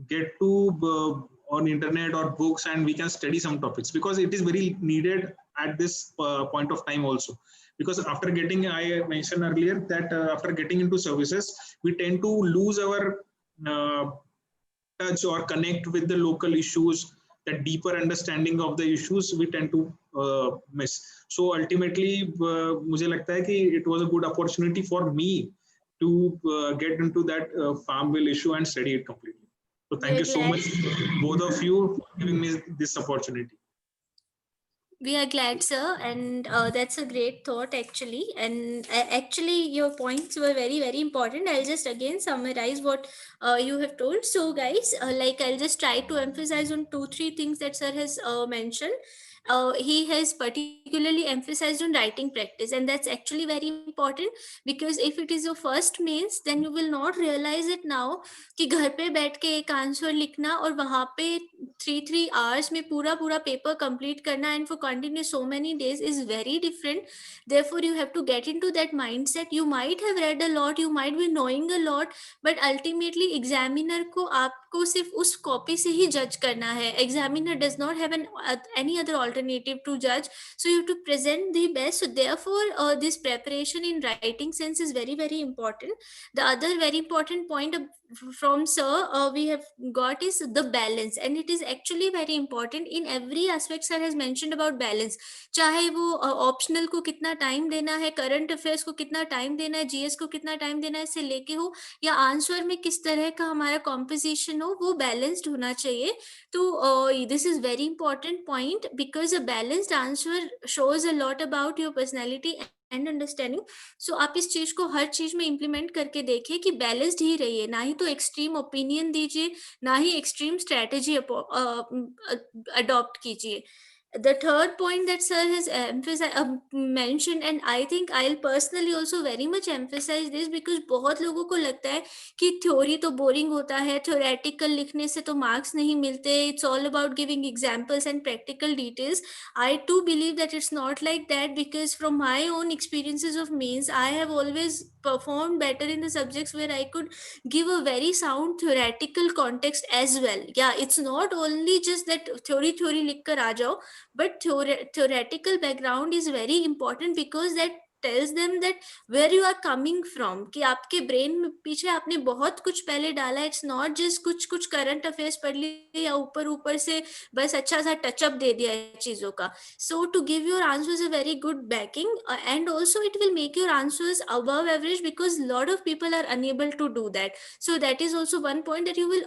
Speaker 2: get to on internet or books and we can study some topics, because it is very needed at this point of time also. Because after getting, I mentioned earlier that after getting into services, we tend to lose our touch or connect with the local issues, that deeper understanding of the issues we tend to miss. So ultimately, मुझे लगता है कि it was a good opportunity for me to get into that farm bill issue and study it completely. So thank you so much, both of you, for giving me this opportunity.
Speaker 1: we are glad, sir, and that's a great thought actually. And actually, your points were very, very important. I'll just again summarize what you have told. So, guys, like I'll just try to emphasize on 2-3 things that sir has mentioned. He has particularly emphasized on writing practice, and that's actually very important, because if it is your first mains, then you will not realize it now कि घर पे बैठ के एक answer लिखना और वहां पे 3 hours में पूरा पेपर कंप्लीट करना and for continuous so many days is very different. Therefore you have to get into that mindset. You might have read a lot, you might be knowing a lot, but ultimately examiner को आपको सिर्फ उस copy से ही जज करना है. Examiner does not have any other alternative to judge, so you have to present the best. So therefore this preparation in writing sense is very, very important. The other very important point from sir we have got is the balance, and it is actually very important in every aspect. Sir has mentioned about balance, चाहे वो optional को कितना time देना है, current affairs को कितना time देना है, जीएस को कितना टाइम देना है, से लेके हो या आंसर में किस तरह का हमारा कॉम्पोजिशन हो, वो बैलेंस्ड होना चाहिए. तो this is very important point, because a balanced answer shows a lot about your personality and understanding. So आप इस चीज को हर चीज में इम्प्लीमेंट करके देखिए कि बैलेंस्ड ही रहिए, ना ही तो एक्सट्रीम ओपिनियन दीजिए, ना ही एक्सट्रीम स्ट्रेटेजी अडॉप्ट कीजिए. the third point that sir has mentioned, and I think I'll personally also very much emphasize this, because बहुत लोगों को लगता है कि थ्योरी तो बोरिंग होता है, थ्योरेटिकल लिखने से तो मार्क्स नहीं मिलते, it's all about giving examples and practical details. I too believe that it's not like that, because from my own experiences of mains, I have always performed better in the subjects where I could give a very sound theoretical context as well. Yeah, it's not only just that theory लिख कर आ जाओ, but theoretical background is very important, because that tells them that where you are coming from, कि आपके brain में पीछे आपने बहुत कुछ पहले डाला है. इट्स नॉट जस्ट कुछ कुछ करंट अफेयर्स पढ़ लिए या ऊपर ऊपर से बस अच्छा सा टचअप दे दिया है चीजों का. So to give your answers a very good backing, and also it will make your answers above average, because a lot of people are unable to do that. So that is also one point, that you will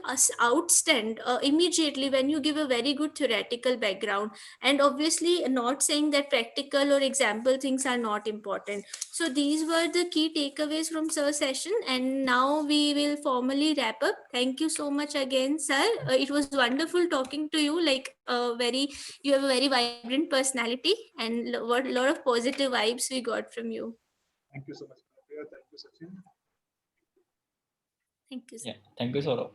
Speaker 1: outstand immediately when you give a very good theoretical background. And obviously not saying that practical or example things are not important. So these were the key takeaways from sir's session, and now we will formally wrap up. Thank you so much again, sir. It was wonderful talking to you. Like you have a very vibrant personality, and what lot of positive vibes we got from you.
Speaker 2: Thank you so much, Priya. Thank you, Sachin.
Speaker 1: Thank you, sir.
Speaker 3: Yeah, thank you, Saurabh.